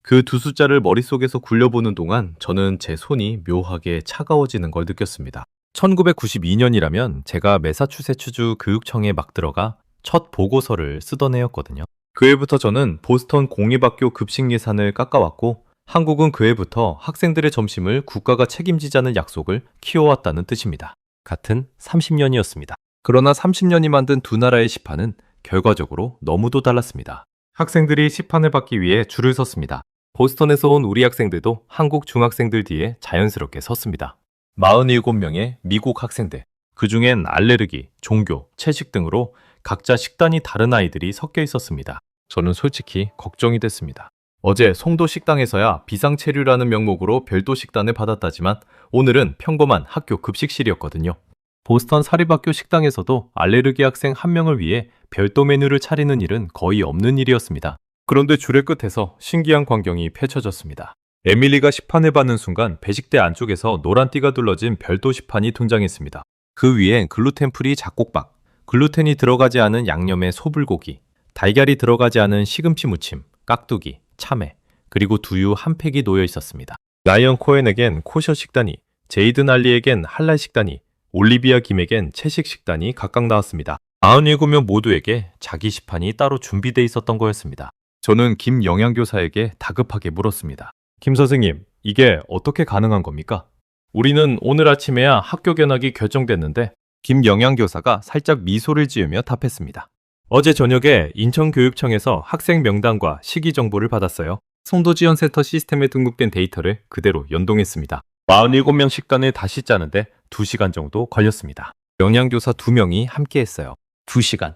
그 두 숫자를 머릿속에서 굴려보는 동안 저는 제 손이 묘하게 차가워지는 걸 느꼈습니다. 1992년이라면 제가 매사추세츠주 교육청에 막 들어가 첫 보고서를 쓰던 해였거든요. 그 해부터 저는 보스턴 공립학교 급식 예산을 깎아왔고 한국은 그 해부터 학생들의 점심을 국가가 책임지자는 약속을 키워왔다는 뜻입니다. 같은 30년이었습니다. 그러나 30년이 만든 두 나라의 시판은 결과적으로 너무도 달랐습니다. 학생들이 시판을 받기 위해 줄을 섰습니다. 보스턴에서 온 우리 학생들도 한국 중학생들 뒤에 자연스럽게 섰습니다. 47명의 미국 학생들, 그중엔 알레르기, 종교, 채식 등으로 각자 식단이 다른 아이들이 섞여 있었습니다. 저는 솔직히 걱정이 됐습니다. 어제 송도 식당에서야 비상체류라는 명목으로 별도 식단을 받았다지만 오늘은 평범한 학교 급식실이었거든요. 보스턴 사립학교 식당에서도 알레르기 학생 한 명을 위해 별도 메뉴를 차리는 일은 거의 없는 일이었습니다. 그런데 줄의 끝에서 신기한 광경이 펼쳐졌습니다. 에밀리가 시판을 받는 순간 배식대 안쪽에서 노란 띠가 둘러진 별도 시판이 등장했습니다. 그 위엔 글루텐 프리 잡곡밥, 글루텐이 들어가지 않은 양념의 소불고기, 달걀이 들어가지 않은 시금치 무침, 깍두기, 참외, 그리고 두유 한 팩이 놓여 있었습니다. 라이언 코엔에겐 코셔 식단이, 제이든 알리에겐 할랄 식단이, 올리비아 김에겐 채식 식단이 각각 나왔습니다. 97명 모두에게 자기 시판이 따로 준비돼 있었던 거였습니다. 저는 김 영양교사에게 다급하게 물었습니다. 김 선생님, 이게 어떻게 가능한 겁니까? 우리는 오늘 아침에야 학교 견학이 결정됐는데 김 영양교사가 살짝 미소를 지으며 답했습니다. 어제 저녁에 인천교육청에서 학생 명단과 시기 정보를 받았어요. 송도지원센터 시스템에 등록된 데이터를 그대로 연동했습니다. 47명 식단을 다시 짜는데 2시간 정도 걸렸습니다. 영양교사 2명이 함께 했어요. 2시간.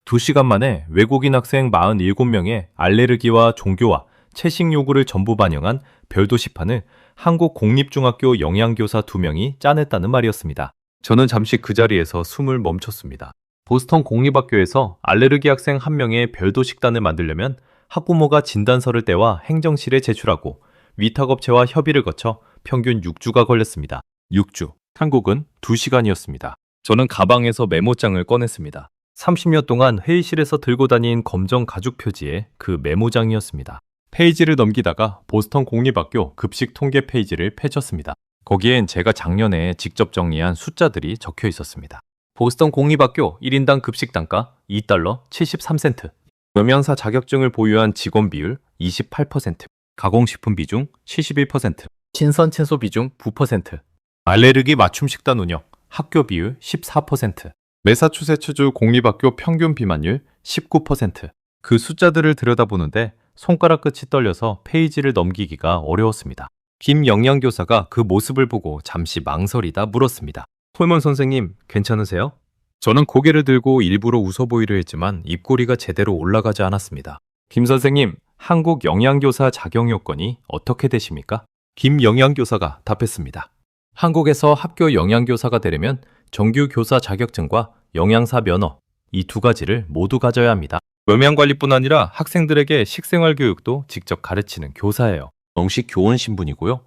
2시간 만에 외국인 학생 47명의 알레르기와 종교와 채식 요구를 전부 반영한 별도 시판을 한국 공립중학교 영양교사 2명이 짜냈다는 말이었습니다. 저는 잠시 그 자리에서 숨을 멈췄습니다. 보스턴 공립학교에서 알레르기 학생 1명의 별도 식단을 만들려면 학부모가 진단서를 떼와 행정실에 제출하고 위탁업체와 협의를 거쳐 평균 6주가 걸렸습니다. 6주. 한국은 2시간이었습니다. 저는 가방에서 메모장을 꺼냈습니다. 30년 동안 회의실에서 들고 다닌 검정 가죽 표지에 그 메모장이었습니다. 페이지를 넘기다가 보스턴 공립학교 급식 통계 페이지를 펼쳤습니다. 거기엔 제가 작년에 직접 정리한 숫자들이 적혀 있었습니다. 보스턴 공립학교 1인당 급식 단가 $2 73센트, 영양사 자격증을 보유한 직원 비율 28%, 가공식품 비중 71%, 신선 채소 비중 9%, 알레르기 맞춤 식단 운영, 학교 비율 14%, 매사추세츠주 공립학교 평균 비만율 19%. 그 숫자들을 들여다보는데 손가락 끝이 떨려서 페이지를 넘기기가 어려웠습니다. 김 영양교사가 그 모습을 보고 잠시 망설이다 물었습니다. 콜먼 선생님, 괜찮으세요? 저는 고개를 들고 일부러 웃어 보이려 했지만 입꼬리가 제대로 올라가지 않았습니다. 김 선생님, 한국 영양교사 자격 요건이 어떻게 되십니까? 김 영양교사가 답했습니다. 한국에서 학교 영양교사가 되려면 정규 교사 자격증과 영양사 면허, 이 2가지를 모두 가져야 합니다. 영양관리뿐 아니라 학생들에게 식생활 교육도 직접 가르치는 교사예요. 정식 교원 신분이고요.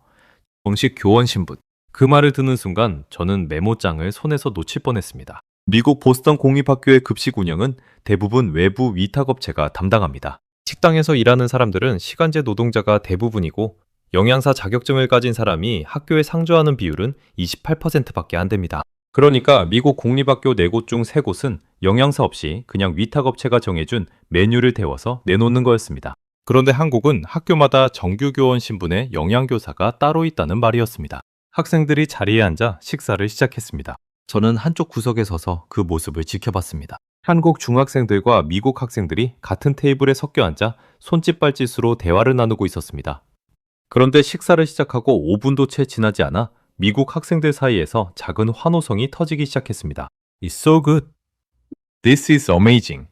정식 교원 신분. 그 말을 듣는 순간 저는 메모장을 손에서 놓칠 뻔했습니다. 미국 보스턴 공립학교의 급식 운영은 대부분 외부 위탁업체가 담당합니다. 식당에서 일하는 사람들은 시간제 노동자가 대부분이고 영양사 자격증을 가진 사람이 학교에 상주하는 비율은 28%밖에 안 됩니다. 그러니까 미국 공립학교 4곳 중 3곳은 영양사 없이 그냥 위탁업체가 정해준 메뉴를 데워서 내놓는 거였습니다. 그런데 한국은 학교마다 정규교원 신분의 영양교사가 따로 있다는 말이었습니다. 학생들이 자리에 앉아 식사를 시작했습니다. 저는 한쪽 구석에 서서 그 모습을 지켜봤습니다. 한국 중학생들과 미국 학생들이 같은 테이블에 섞여 앉아 손짓발짓으로 대화를 나누고 있었습니다. 그런데 식사를 시작하고 5분도 채 지나지 않아 미국 학생들 사이에서 작은 환호성이 터지기 시작했습니다. It's so good. This is amazing.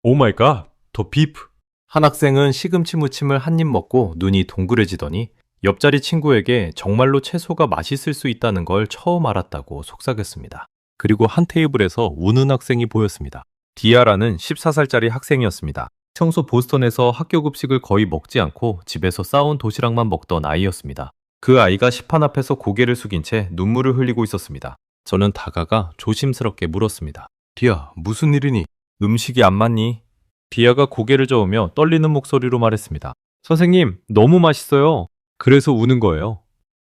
Oh my god, the beef. 한 학생은 시금치 무침을 한 입 먹고 눈이 동그래지더니 옆자리 친구에게 정말로 채소가 맛있을 수 있다는 걸 처음 알았다고 속삭였습니다. 그리고 한 테이블에서 우는 학생이 보였습니다. 디아라는 14살짜리 학생이었습니다. 청소 보스턴에서 학교 급식을 거의 먹지 않고 집에서 싸온 도시락만 먹던 아이였습니다. 그 아이가 시판 앞에서 고개를 숙인 채 눈물을 흘리고 있었습니다. 저는 다가가 조심스럽게 물었습니다. 디아, 무슨 일이니? 음식이 안 맞니? 디아가 고개를 저으며 떨리는 목소리로 말했습니다. 선생님, 너무 맛있어요. 그래서 우는 거예요.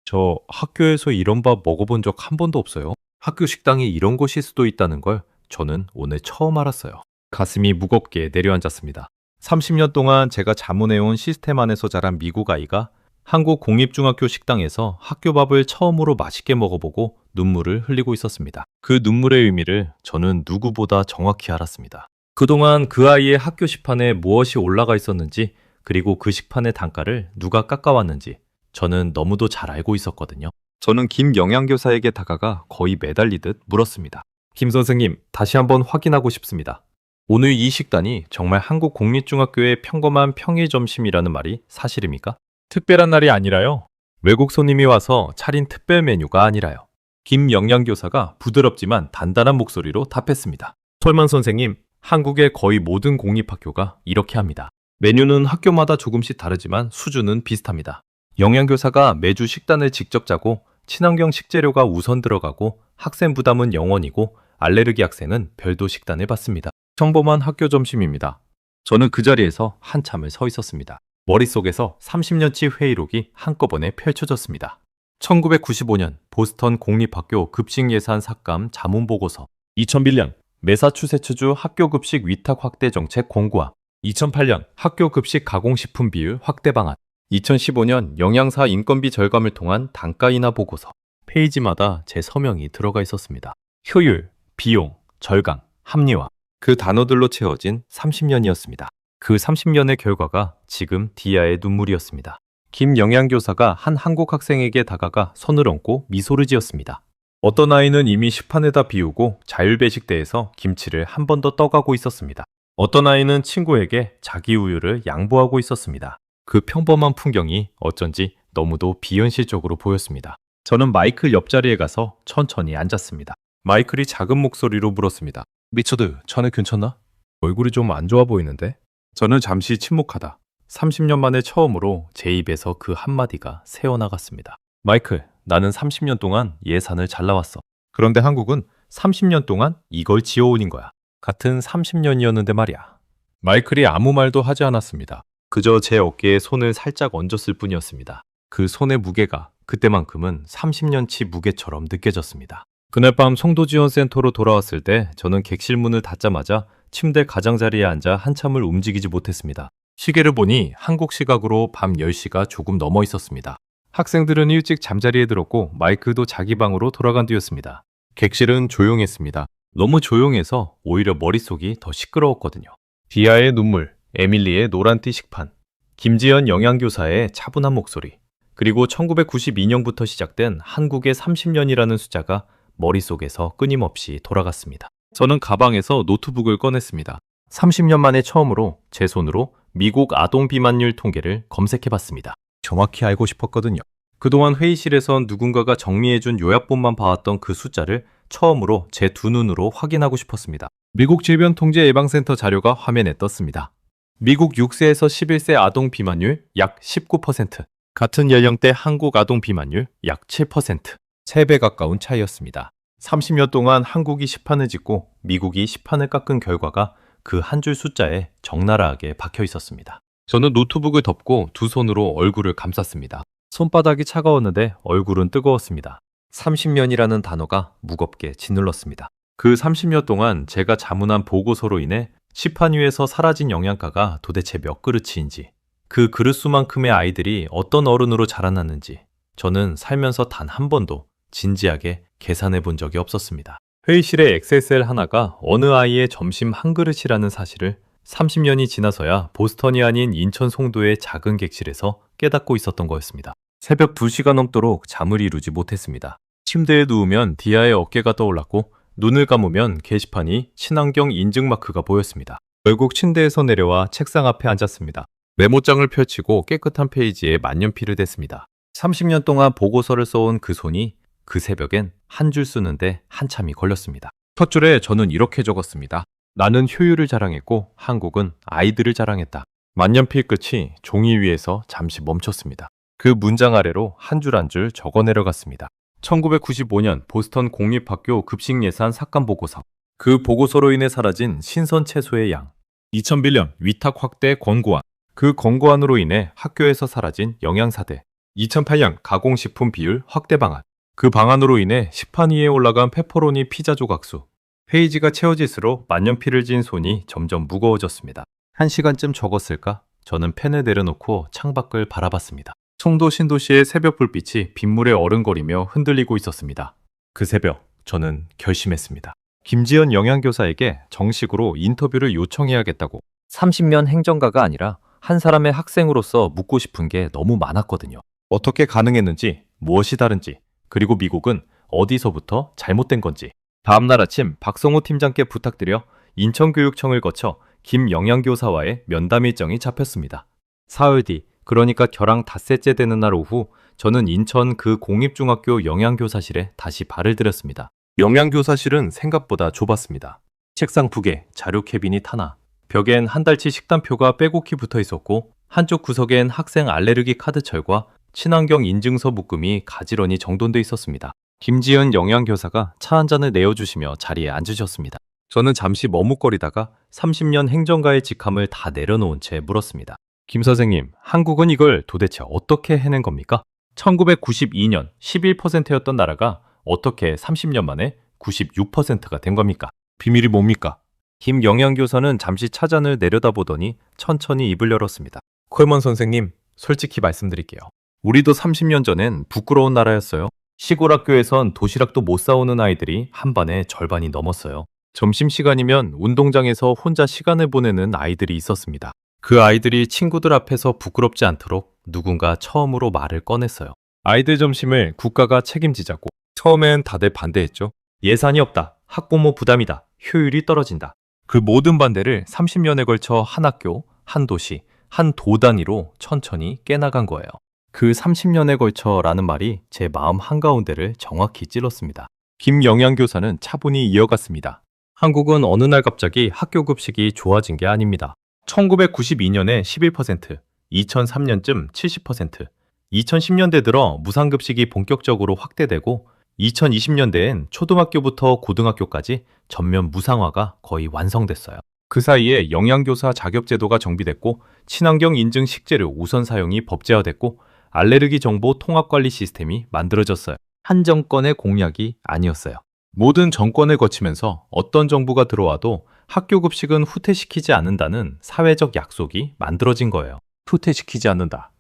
저 학교에서 이런 밥 먹어본 적 한 번도 없어요. 학교 식당이 이런 곳일 수도 있다는 걸 저는 오늘 처음 알았어요. 가슴이 무겁게 내려앉았습니다. 30년 동안 제가 자문해온 시스템 안에서 자란 미국 아이가 한국 공립중학교 식당에서 학교 밥을 처음으로 맛있게 먹어보고 눈물을 흘리고 있었습니다. 그 눈물의 의미를 저는 누구보다 정확히 알았습니다. 그동안 그 아이의 학교 식판에 무엇이 올라가 있었는지, 그리고 그 식판의 단가를 누가 깎아왔는지 저는 너무도 잘 알고 있었거든요. 저는 김 영양교사에게 다가가 거의 매달리듯 물었습니다. 김 선생님, 다시 한번 확인하고 싶습니다. 오늘 이 식단이 정말 한국 공립중학교의 평범한 평일 점심이라는 말이 사실입니까? 특별한 날이 아니라요. 외국 손님이 와서 차린 특별 메뉴가 아니라요. 김 영양교사가 부드럽지만 단단한 목소리로 답했습니다. 설만 선생님, 한국의 거의 모든 공립학교가 이렇게 합니다. 메뉴는 학교마다 조금씩 다르지만 수준은 비슷합니다. 영양교사가 매주 식단을 직접 짜고 친환경 식재료가 우선 들어가고 학생 부담은 0원이고 알레르기 학생은 별도 식단을 받습니다. 평범한 학교 점심입니다. 저는 그 자리에서 한참을 서 있었습니다. 머릿속에서 30년치 회의록이 한꺼번에 펼쳐졌습니다. 1995년 보스턴 공립학교 급식 예산 삭감 자문 보고서, 2001년 매사추세츠주 학교 급식 위탁 확대 정책 공고화, 2008년 학교 급식 가공식품 비율 확대 방안, 2015년 영양사 인건비 절감을 통한 단가 인하 보고서. 페이지마다 제 서명이 들어가 있었습니다. 효율, 비용, 절감, 합리화. 그 단어들로 채워진 30년이었습니다. 그 30년의 결과가 지금 디아의 눈물이었습니다. 김 영양교사가 한 한국 학생에게 다가가 손을 얹고 미소를 지었습니다. 어떤 아이는 이미 식판에다 비우고 자율배식대에서 김치를 한 번 더 떠가고 있었습니다. 어떤 아이는 친구에게 자기 우유를 양보하고 있었습니다. 그 평범한 풍경이 어쩐지 너무도 비현실적으로 보였습니다. 저는 마이클 옆자리에 가서 천천히 앉았습니다. 마이클이 작은 목소리로 물었습니다. 리처드, 자네 괜찮나? 얼굴이 좀 안 좋아 보이는데? 저는 잠시 침묵하다 30년 만에 처음으로 제 입에서 그 한마디가 새어나갔습니다. 마이클, 나는 30년 동안 예산을 잘 나왔어. 그런데 한국은 30년 동안 이걸 지어올린 거야. 같은 30년이었는데 말이야. 마이클이 아무 말도 하지 않았습니다. 그저 제 어깨에 손을 살짝 얹었을 뿐이었습니다. 그 손의 무게가 그때만큼은 30년치 무게처럼 느껴졌습니다. 그날 밤 송도지원센터로 돌아왔을 때 저는 객실 문을 닫자마자 침대 가장자리에 앉아 한참을 움직이지 못했습니다. 시계를 보니 한국 시각으로 밤 10시가 조금 넘어 있었습니다. 학생들은 일찍 잠자리에 들었고 마이크도 자기 방으로 돌아간 뒤였습니다. 객실은 조용했습니다. 너무 조용해서 오히려 머릿속이 더 시끄러웠거든요. 디아의 눈물, 에밀리의 노란띠 식판, 김지연 영양교사의 차분한 목소리, 그리고 1992년부터 시작된 한국의 30년이라는 숫자가 머릿속에서 끊임없이 돌아갔습니다. 저는 가방에서 노트북을 꺼냈습니다. 30년 만에 처음으로 제 손으로 미국 아동 비만율 통계를 검색해봤습니다. 정확히 알고 싶었거든요. 그동안 회의실에선 누군가가 정리해준 요약본만 봐왔던 그 숫자를 처음으로 제 두 눈으로 확인하고 싶었습니다. 미국 질병통제예방센터 자료가 화면에 떴습니다. 미국 6세에서 11세 아동 비만율 약 19%, 같은 연령대 한국 아동 비만율 약 7%, 3배 가까운 차이였습니다. 30년 동안 한국이 시판을 짓고 미국이 시판을 깎은 결과가 그 한 줄 숫자에 적나라하게 박혀 있었습니다. 저는 노트북을 덮고 두 손으로 얼굴을 감쌌습니다. 손바닥이 차가웠는데 얼굴은 뜨거웠습니다. 30년이라는 단어가 무겁게 짓눌렀습니다. 그 30년 동안 제가 자문한 보고서로 인해 시판 위에서 사라진 영양가가 도대체 몇 그릇인지, 그 그릇 수만큼의 아이들이 어떤 어른으로 자라났는지 저는 살면서 단 한 번도 진지하게 계산해 본 적이 없었습니다. 회의실의 엑셀 하나가 어느 아이의 점심 한 그릇이라는 사실을 30년이 지나서야 보스턴이 아닌 인천 송도의 작은 객실에서 깨닫고 있었던 거였습니다. 새벽 2시가 넘도록 잠을 이루지 못했습니다. 침대에 누우면 디아의 어깨가 떠올랐고 눈을 감으면 게시판이 친환경 인증 마크가 보였습니다. 결국 침대에서 내려와 책상 앞에 앉았습니다. 메모장을 펼치고 깨끗한 페이지에 만년필을 댔습니다. 30년 동안 보고서를 써온 그 손이 그 새벽엔 한 줄 쓰는데 한참이 걸렸습니다. 첫 줄에 저는 이렇게 적었습니다. 나는 효율을 자랑했고 한국은 아이들을 자랑했다. 만년필 끝이 종이 위에서 잠시 멈췄습니다. 그 문장 아래로 한 줄 한 줄 적어 내려갔습니다. 1995년 보스턴 공립학교 급식 예산 삭감 보고서. 그 보고서로 인해 사라진 신선 채소의 양. 2001년 위탁 확대 권고안. 그 권고안으로 인해 학교에서 사라진 영양사대. 2008년 가공식품 비율 확대 방안. 그 방안으로 인해 식판 위에 올라간 페퍼로니 피자 조각수. 페이지가 채워질수록 만년필을 쥔 손이 점점 무거워졌습니다. 1시간쯤 적었을까? 저는 펜을 내려놓고 창밖을 바라봤습니다. 송도 신도시의 새벽 불빛이 빗물에 어른거리며 흔들리고 있었습니다. 그 새벽 저는 결심했습니다. 김지연 영양교사에게 정식으로 인터뷰를 요청해야겠다고. 30년 행정가가 아니라 한 사람의 학생으로서 묻고 싶은 게 너무 많았거든요. 어떻게 가능했는지, 무엇이 다른지, 그리고 미국은 어디서부터 잘못된 건지. 다음날 아침 박성호 팀장께 부탁드려 인천교육청을 거쳐 김 영양교사와의 면담 일정이 잡혔습니다. 사흘 뒤, 그러니까 결항 닷새째 되는 날 오후 저는 인천 그 공립중학교 영양교사실에 다시 발을 들였습니다. 영양교사실은 생각보다 좁았습니다. 책상 2개, 자료 캐비닛 하나, 벽엔 한 달치 식단표가 빼곡히 붙어 있었고 한쪽 구석엔 학생 알레르기 카드철과 친환경 인증서 묶음이 가지런히 정돈돼 있었습니다. 김지연 영양교사가 차 한 잔을 내어주시며 자리에 앉으셨습니다. 저는 잠시 머뭇거리다가 30년 행정가의 직함을 다 내려놓은 채 물었습니다. 김 선생님, 한국은 이걸 도대체 어떻게 해낸 겁니까? 1992년 11%였던 나라가 어떻게 30년 만에 96%가 된 겁니까? 비밀이 뭡니까? 김 영양교사는 잠시 차잔을 내려다보더니 천천히 입을 열었습니다. 콜먼 선생님, 솔직히 말씀드릴게요. 우리도 30년 전엔 부끄러운 나라였어요. 시골 학교에선 도시락도 못 사오는 아이들이 한 반의 절반이 넘었어요. 점심시간이면 운동장에서 혼자 시간을 보내는 아이들이 있었습니다. 그 아이들이 친구들 앞에서 부끄럽지 않도록 누군가 처음으로 말을 꺼냈어요. 아이들 점심을 국가가 책임지자고. 처음엔 다들 반대했죠. 예산이 없다. 학부모 부담이다. 효율이 떨어진다. 그 모든 반대를 30년에 걸쳐 한 학교, 한 도시, 한 도 단위로 천천히 깨나간 거예요. 그 30년에 걸쳐라는 말이 제 마음 한가운데를 정확히 찔렀습니다. 김 영양교사는 차분히 이어갔습니다. 한국은 어느 날 갑자기 학교 급식이 좋아진 게 아닙니다. 1992년에 11%, 2003년쯤 70%, 2010년대 들어 무상급식이 본격적으로 확대되고 2020년대엔 초등학교부터 고등학교까지 전면 무상화가 거의 완성됐어요. 그 사이에 영양교사 자격제도가 정비됐고 친환경 인증 식재료 우선 사용이 법제화됐고 알레르기 정보 통합관리 시스템이 만들어졌어요. 한 정권의 공약이 아니었어요. 모든 정권을 거치면서 어떤 정부가 들어와도 학교 급식은 후퇴시키지 않는다는 사회적 약속이 만들어진 거예요. 후퇴시키지 않는다.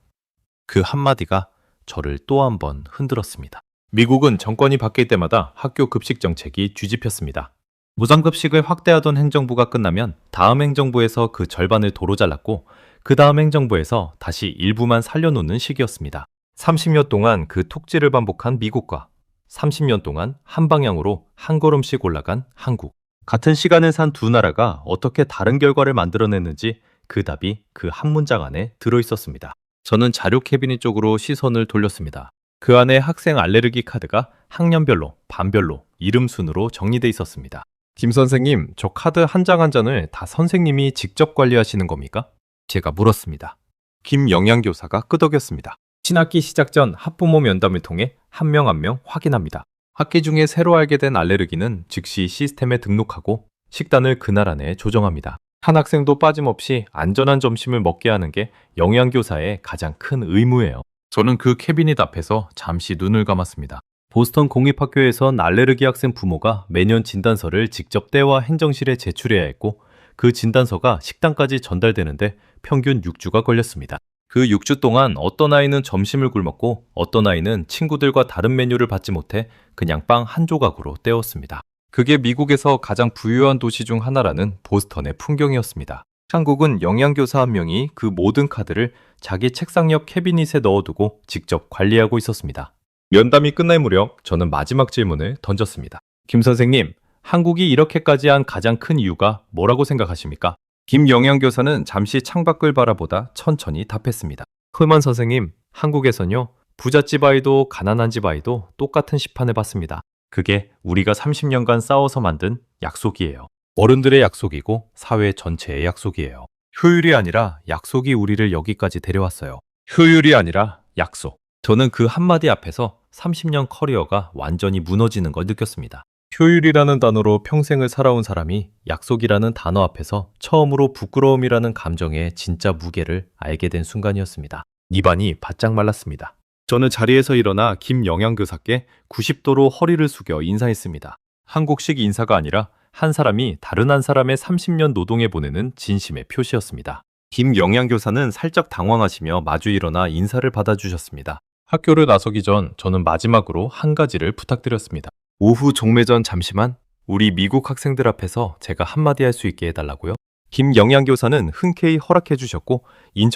그 한마디가 저를 또 한 번 흔들었습니다. 미국은 정권이 바뀔 때마다 학교 급식 정책이 뒤집혔습니다. 무상급식을 확대하던 행정부가 끝나면 다음 행정부에서 그 절반을 도로 잘랐고 그 다음 행정부에서 다시 일부만 살려놓는 시기였습니다. 30년 동안 그 톡질을 반복한 미국과 30년 동안 한 방향으로 한 걸음씩 올라간 한국. 같은 시간을 산 두 나라가 어떻게 다른 결과를 만들어냈는지 그 답이 그 한 문장 안에 들어있었습니다. 저는 자료 캐비닛 쪽으로 시선을 돌렸습니다. 그 안에 학생 알레르기 카드가 학년별로, 반별로, 이름 순으로 정리돼 있었습니다. 김 선생님, 저 카드 한 장 한 장을 다 선생님이 직접 관리하시는 겁니까? 제가 물었습니다. 김 영양교사가 끄덕였습니다. 신학기 시작 전 학부모 면담을 통해 한 명 한 명 확인합니다. 학기 중에 새로 알게 된 알레르기는 즉시 시스템에 등록하고 식단을 그날 안에 조정합니다. 한 학생도 빠짐없이 안전한 점심을 먹게 하는 게 영양교사의 가장 큰 의무예요. 저는 그 캐비닛 앞에서 잠시 눈을 감았습니다. 보스턴 공립학교에선 알레르기 학생 부모가 매년 진단서를 직접 떼와 행정실에 제출해야 했고 그 진단서가 식당까지 전달되는데 평균 6주가 걸렸습니다. 그 6주 동안 어떤 아이는 점심을 굶었고 어떤 아이는 친구들과 다른 메뉴를 받지 못해 그냥 빵 한 조각으로 때웠습니다. 그게 미국에서 가장 부유한 도시 중 하나라는 보스턴의 풍경이었습니다. 한국은 영양교사 한 명이 그 모든 카드를 자기 책상 옆 캐비닛에 넣어두고 직접 관리하고 있었습니다. 면담이 끝날 무렵 저는 마지막 질문을 던졌습니다. 김 선생님, 한국이 이렇게까지 한 가장 큰 이유가 뭐라고 생각하십니까? 김 영양교사는 잠시 창밖을 바라보다 천천히 답했습니다. 콜먼 선생님, 한국에선요, 부잣집 아이도 가난한 집 아이도 똑같은 시판을 받습니다. 그게 우리가 30년간 싸워서 만든 약속이에요. 어른들의 약속이고 사회 전체의 약속이에요. 효율이 아니라 약속이 우리를 여기까지 데려왔어요. 효율이 아니라 약속. 저는 그 한마디 앞에서 30년 커리어가 완전히 무너지는 걸 느꼈습니다. 효율이라는 단어로 평생을 살아온 사람이 약속이라는 단어 앞에서 처음으로 부끄러움이라는 감정의 진짜 무게를 알게 된 순간이었습니다. 입안이 바짝 말랐습니다. 저는 자리에서 일어나 김 영양교사께 90도로 허리를 숙여 인사했습니다. 한국식 인사가 아니라 한 사람이 다른 한 사람의 30년 노동에 보내는 진심의 표시였습니다. 김 영양교사는 살짝 당황하시며 마주 일어나 인사를 받아주셨습니다. 학교를 나서기 전 저는 마지막으로 한 가지를 부탁드렸습니다. 오후 종례 전 잠시만 우리 미국 학생들 앞에서 제가 한마디 할 수 있게 해달라고요. 김 영양교사는 흔쾌히 허락해 주셨고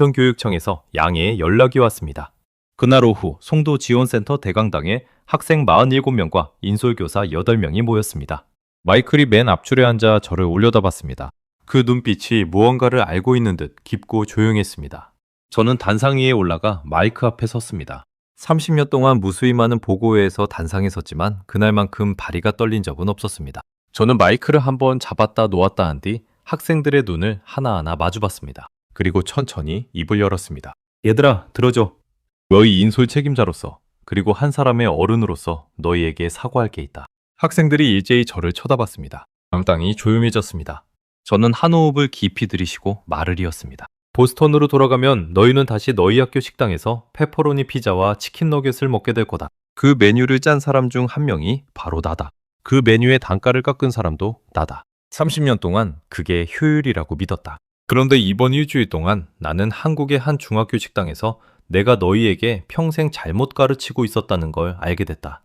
인천교육청에서 양해의 연락이 왔습니다. 그날 오후 송도 지원센터 대강당에 학생 47명과 인솔교사 8명이 모였습니다. 마이클이 맨 앞줄에 앉아 저를 올려다봤습니다. 그 눈빛이 무언가를 알고 있는 듯 깊고 조용했습니다. 저는 단상 위에 올라가 마이크 앞에 섰습니다. 30년 동안 무수히 많은 보고회에서 단상에 섰지만 그날만큼 다리가 떨린 적은 없었습니다. 저는 마이크를 한번 잡았다 놓았다 한 뒤 학생들의 눈을 하나하나 마주봤습니다. 그리고 천천히 입을 열었습니다. 얘들아, 들어줘. 너희 인솔 책임자로서 그리고 한 사람의 어른으로서 너희에게 사과할 게 있다. 학생들이 일제히 저를 쳐다봤습니다. 당당히 조용해졌습니다. 저는 한 호흡을 깊이 들이쉬고 말을 이었습니다. 보스턴으로 돌아가면 너희는 다시 너희 학교 식당에서 페퍼로니 피자와 치킨 너겟을 먹게 될 거다. 그 메뉴를 짠 사람 중 한 명이 바로 나다. 그 메뉴의 단가를 깎은 사람도 나다. 30년 동안 그게 효율이라고 믿었다. 그런데 이번 일주일 동안 나는 한국의 한 중학교 식당에서 내가 너희에게 평생 잘못 가르치고 있었다는 걸 알게 됐다.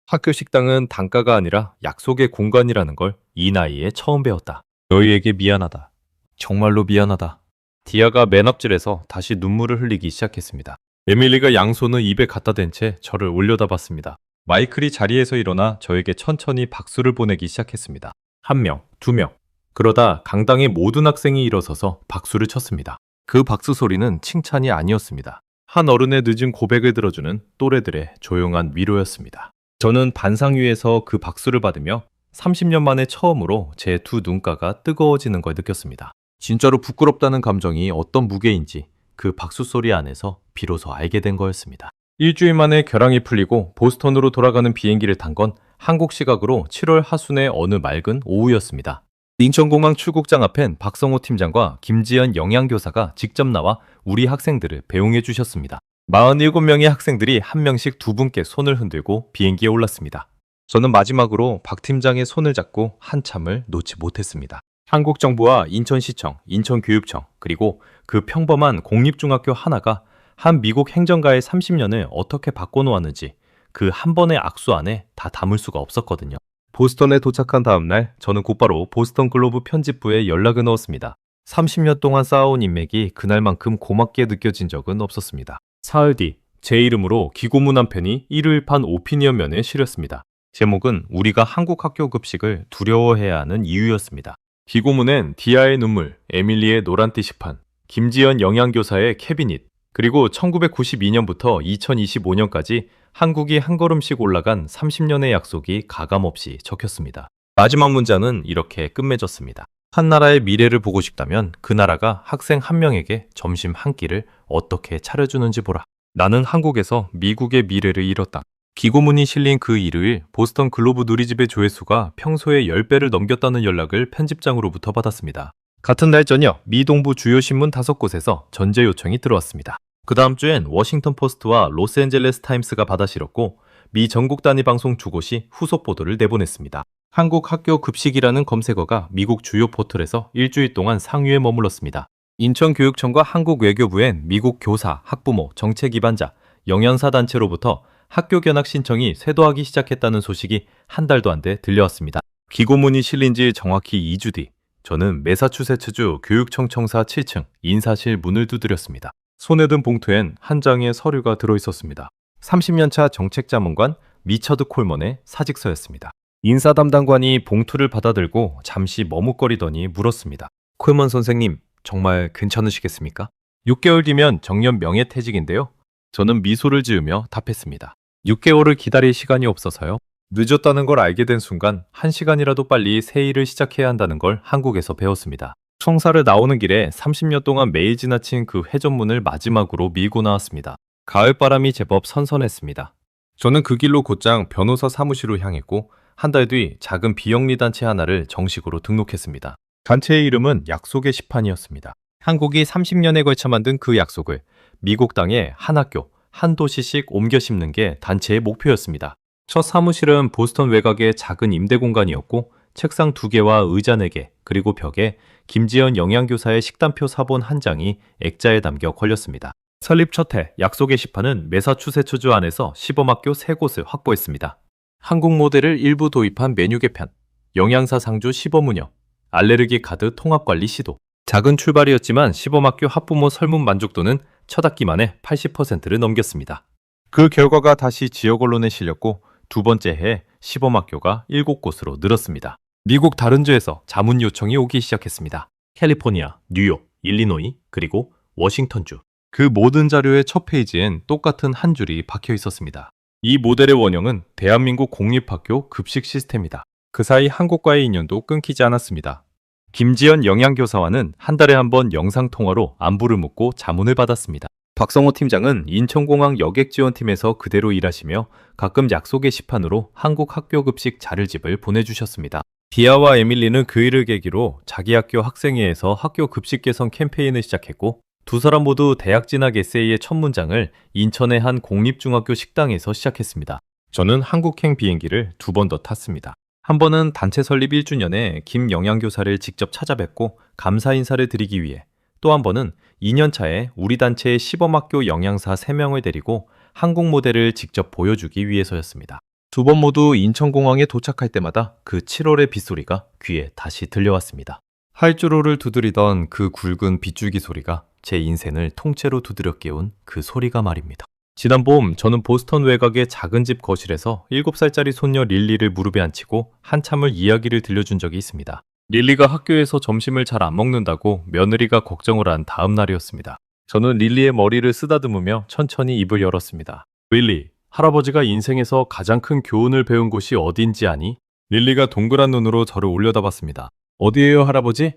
학교 식당은 단가가 아니라 약속의 공간이라는 걸 이 나이에 처음 배웠다. 너희에게 미안하다. 정말로 미안하다. 디아가 맨 앞줄에서 다시 눈물을 흘리기 시작했습니다. 에밀리가 양손을 입에 갖다 댄 채 저를 올려다봤습니다. 마이클이 자리에서 일어나 저에게 천천히 박수를 보내기 시작했습니다. 1명, 2명. 그러다 강당의 모든 학생이 일어서서 박수를 쳤습니다. 그 박수 소리는 칭찬이 아니었습니다. 한 어른의 늦은 고백을 들어주는 또래들의 조용한 위로였습니다. 저는 반상 위에서 그 박수를 받으며 30년 만에 처음으로 제 두 눈가가 뜨거워지는 걸 느꼈습니다. 진짜로 부끄럽다는 감정이 어떤 무게인지 그 박수 소리 안에서 비로소 알게 된 거였습니다. 일주일 만에 결항이 풀리고 보스턴으로 돌아가는 비행기를 탄 건 한국 시각으로 7월 하순의 어느 맑은 오후였습니다. 인천공항 출국장 앞엔 박성호 팀장과 김지연 영양교사가 직접 나와 우리 학생들을 배웅해 주셨습니다. 47명의 학생들이 한 명씩 두 분께 손을 흔들고 비행기에 올랐습니다. 저는 마지막으로 박 팀장의 손을 잡고 한참을 놓지 못했습니다. 한국 정부와 인천시청, 인천교육청, 그리고 그 평범한 공립중학교 하나가 한 미국 행정가의 30년을 어떻게 바꿔놓았는지 그 한 번의 악수 안에 다 담을 수가 없었거든요. 보스턴에 도착한 다음 날 저는 곧바로 보스턴 글로브 편집부에 연락을 넣었습니다. 30년 동안 쌓아온 인맥이 그날만큼 고맙게 느껴진 적은 없었습니다. 사흘 뒤 제 이름으로 기고문 한 편이 일요일판 오피니언면에 실렸습니다. 제목은 우리가 한국 학교 급식을 두려워해야 하는 이유였습니다. 기고문엔 디아의 눈물, 에밀리의 노란띠 식판, 김지연 영양교사의 캐비닛, 그리고 1992년부터 2025년까지 한국이 한 걸음씩 올라간 30년의 약속이 가감없이 적혔습니다. 마지막 문장은 이렇게 끝맺었습니다. 한 나라의 미래를 보고 싶다면 그 나라가 학생 한 명에게 점심 한 끼를 어떻게 차려주는지 보라. 나는 한국에서 미국의 미래를 잃었다. 기고문이 실린 그 일요일 보스턴 글로브 누리집의 조회수가 평소의 10배를 넘겼다는 연락을 편집장으로부터 받았습니다. 같은 날 저녁 미 동부 주요 신문 5곳에서 전제 요청이 들어왔습니다. 그 다음 주엔 워싱턴 포스트와 로스앤젤레스 타임스가 받아 실었고 미 전국 단위 방송 두 곳이 후속 보도를 내보냈습니다. 한국 학교 급식이라는 검색어가 미국 주요 포털에서 일주일 동안 상위에 머물렀습니다. 인천교육청과 한국외교부엔 미국 교사, 학부모, 정책 위반자, 영양사 단체로부터 학교 견학 신청이 쇄도하기 시작했다는 소식이 한 달도 안 돼 들려왔습니다. 기고문이 실린 지 정확히 2주 뒤 저는 매사추세츠주 교육청 청사 7층 인사실 문을 두드렸습니다. 손에 든 봉투엔 한 장의 서류가 들어있었습니다. 30년차 정책자문관 미처드 콜먼의 사직서였습니다. 인사 담당관이 봉투를 받아들고 잠시 머뭇거리더니 물었습니다. 콜먼 선생님, 정말 괜찮으시겠습니까? 6개월 뒤면 정년 명예퇴직인데요. 저는 미소를 지으며 답했습니다. 6개월을 기다릴 시간이 없어서요. 늦었다는 걸 알게 된 순간 1시간이라도 빨리 새 일을 시작해야 한다는 걸 한국에서 배웠습니다. 청사를 나오는 길에 30년 동안 매일 지나친 그 회전문을 마지막으로 밀고 나왔습니다. 가을바람이 제법 선선했습니다. 저는 그 길로 곧장 변호사 사무실로 향했고 한 달 뒤 작은 비영리 단체 하나를 정식으로 등록했습니다. 단체의 이름은 약속의 시판이었습니다. 한국이 30년에 걸쳐 만든 그 약속을 미국 땅에 한 학교, 한 도시씩 옮겨 심는 게 단체의 목표였습니다. 첫 사무실은 보스턴 외곽의 작은 임대 공간이었고 책상 2개와 의자 4개, 그리고 벽에 김지연 영양교사의 식단표 사본 한 장이 액자에 담겨 걸렸습니다. 설립 첫 해 약속의 시판은 매사추세츠주 안에서 시범학교 3곳을 확보했습니다. 한국 모델을 일부 도입한 메뉴 개편, 영양사 상주 시범 운영, 알레르기 카드 통합관리 시도. 작은 출발이었지만 시범학교 학부모 설문 만족도는 첫 학기 만에 80%를 넘겼습니다. 그 결과가 다시 지역 언론에 실렸고 두 번째 해에 시범학교가 7곳으로 늘었습니다. 미국 다른 주에서 자문 요청이 오기 시작했습니다. 캘리포니아, 뉴욕, 일리노이, 그리고 워싱턴주. 그 모든 자료의 첫 페이지엔 똑같은 한 줄이 박혀 있었습니다. 이 모델의 원형은 대한민국 공립학교 급식 시스템이다. 그 사이 한국과의 인연도 끊기지 않았습니다. 김지연 영양교사와는 한 달에 한 번 영상통화로 안부를 묻고 자문을 받았습니다. 박성호 팀장은 인천공항 여객지원팀에서 그대로 일하시며 가끔 약속 게시판으로 한국 학교 급식 자료집을 보내주셨습니다. 디아와 에밀리는 그 일을 계기로 자기 학교 학생회에서 학교 급식 개선 캠페인을 시작했고 두 사람 모두 대학 진학 에세이의 첫 문장을 인천의 한 공립중학교 식당에서 시작했습니다. 저는 한국행 비행기를 2번 더 탔습니다. 한 번은 단체 설립 1주년에 김 영양교사를 직접 찾아뵙고 감사 인사를 드리기 위해, 또 한 번은 2년 차에 우리 단체의 시범학교 영양사 3명을 데리고 한국 모델을 직접 보여주기 위해서였습니다. 2번 모두 인천공항에 도착할 때마다 그 7월의 빗소리가 귀에 다시 들려왔습니다. 활주로를 두드리던 그 굵은 빗줄기 소리가 제 인생을 통째로 두드려 깨운 그 소리가 말입니다. 지난 봄 저는 보스턴 외곽의 작은 집 거실에서 7살짜리 손녀 릴리를 무릎에 앉히고 한참을 이야기를 들려준 적이 있습니다. 릴리가 학교에서 점심을 잘 안 먹는다고 며느리가 걱정을 한 다음 날이었습니다. 저는 릴리의 머리를 쓰다듬으며 천천히 입을 열었습니다. 릴리, 할아버지가 인생에서 가장 큰 교훈을 배운 곳이 어딘지 아니? 릴리가 동그란 눈으로 저를 올려다봤습니다. 어디예요, 할아버지?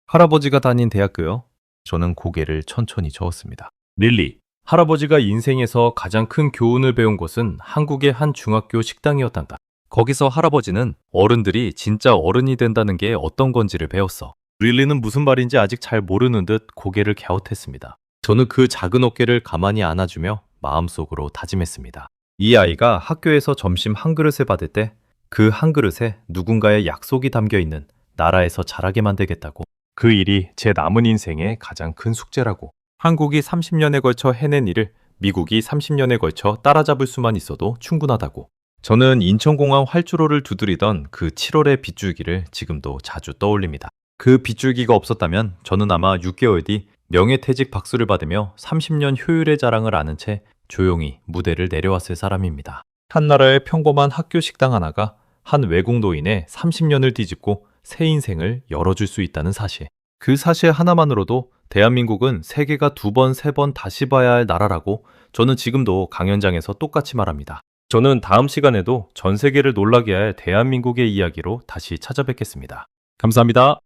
할아버지가 다닌 대학교요. 저는 고개를 천천히 저었습니다. 릴리, 할아버지가 인생에서 가장 큰 교훈을 배운 곳은 한국의 한 중학교 식당이었단다. 거기서 할아버지는 어른들이 진짜 어른이 된다는 게 어떤 건지를 배웠어. 릴리는 무슨 말인지 아직 잘 모르는 듯 고개를 갸웃했습니다. 저는 그 작은 어깨를 가만히 안아주며 마음속으로 다짐했습니다. 이 아이가 학교에서 점심 한 그릇을 받을 때 그 한 그릇에 누군가의 약속이 담겨 있는 나라에서 자라게 만들겠다고. 그 일이 제 남은 인생의 가장 큰 숙제라고. 한국이 30년에 걸쳐 해낸 일을 미국이 30년에 걸쳐 따라잡을 수만 있어도 충분하다고. 저는 인천공항 활주로를 두드리던 그 7월의 빗줄기를 지금도 자주 떠올립니다. 그 빗줄기가 없었다면 저는 아마 6개월 뒤 명예퇴직 박수를 받으며 30년 효율의 자랑을 아는 채 조용히 무대를 내려왔을 사람입니다. 한 나라의 평범한 학교 식당 하나가 한 외국 노인의 30년을 뒤집고 새 인생을 열어줄 수 있다는 사실. 그 사실 하나만으로도 대한민국은 세계가 2번, 3번 다시 봐야 할 나라라고 저는 지금도 강연장에서 똑같이 말합니다. 저는 다음 시간에도 전 세계를 놀라게 할 대한민국의 이야기로 다시 찾아뵙겠습니다. 감사합니다.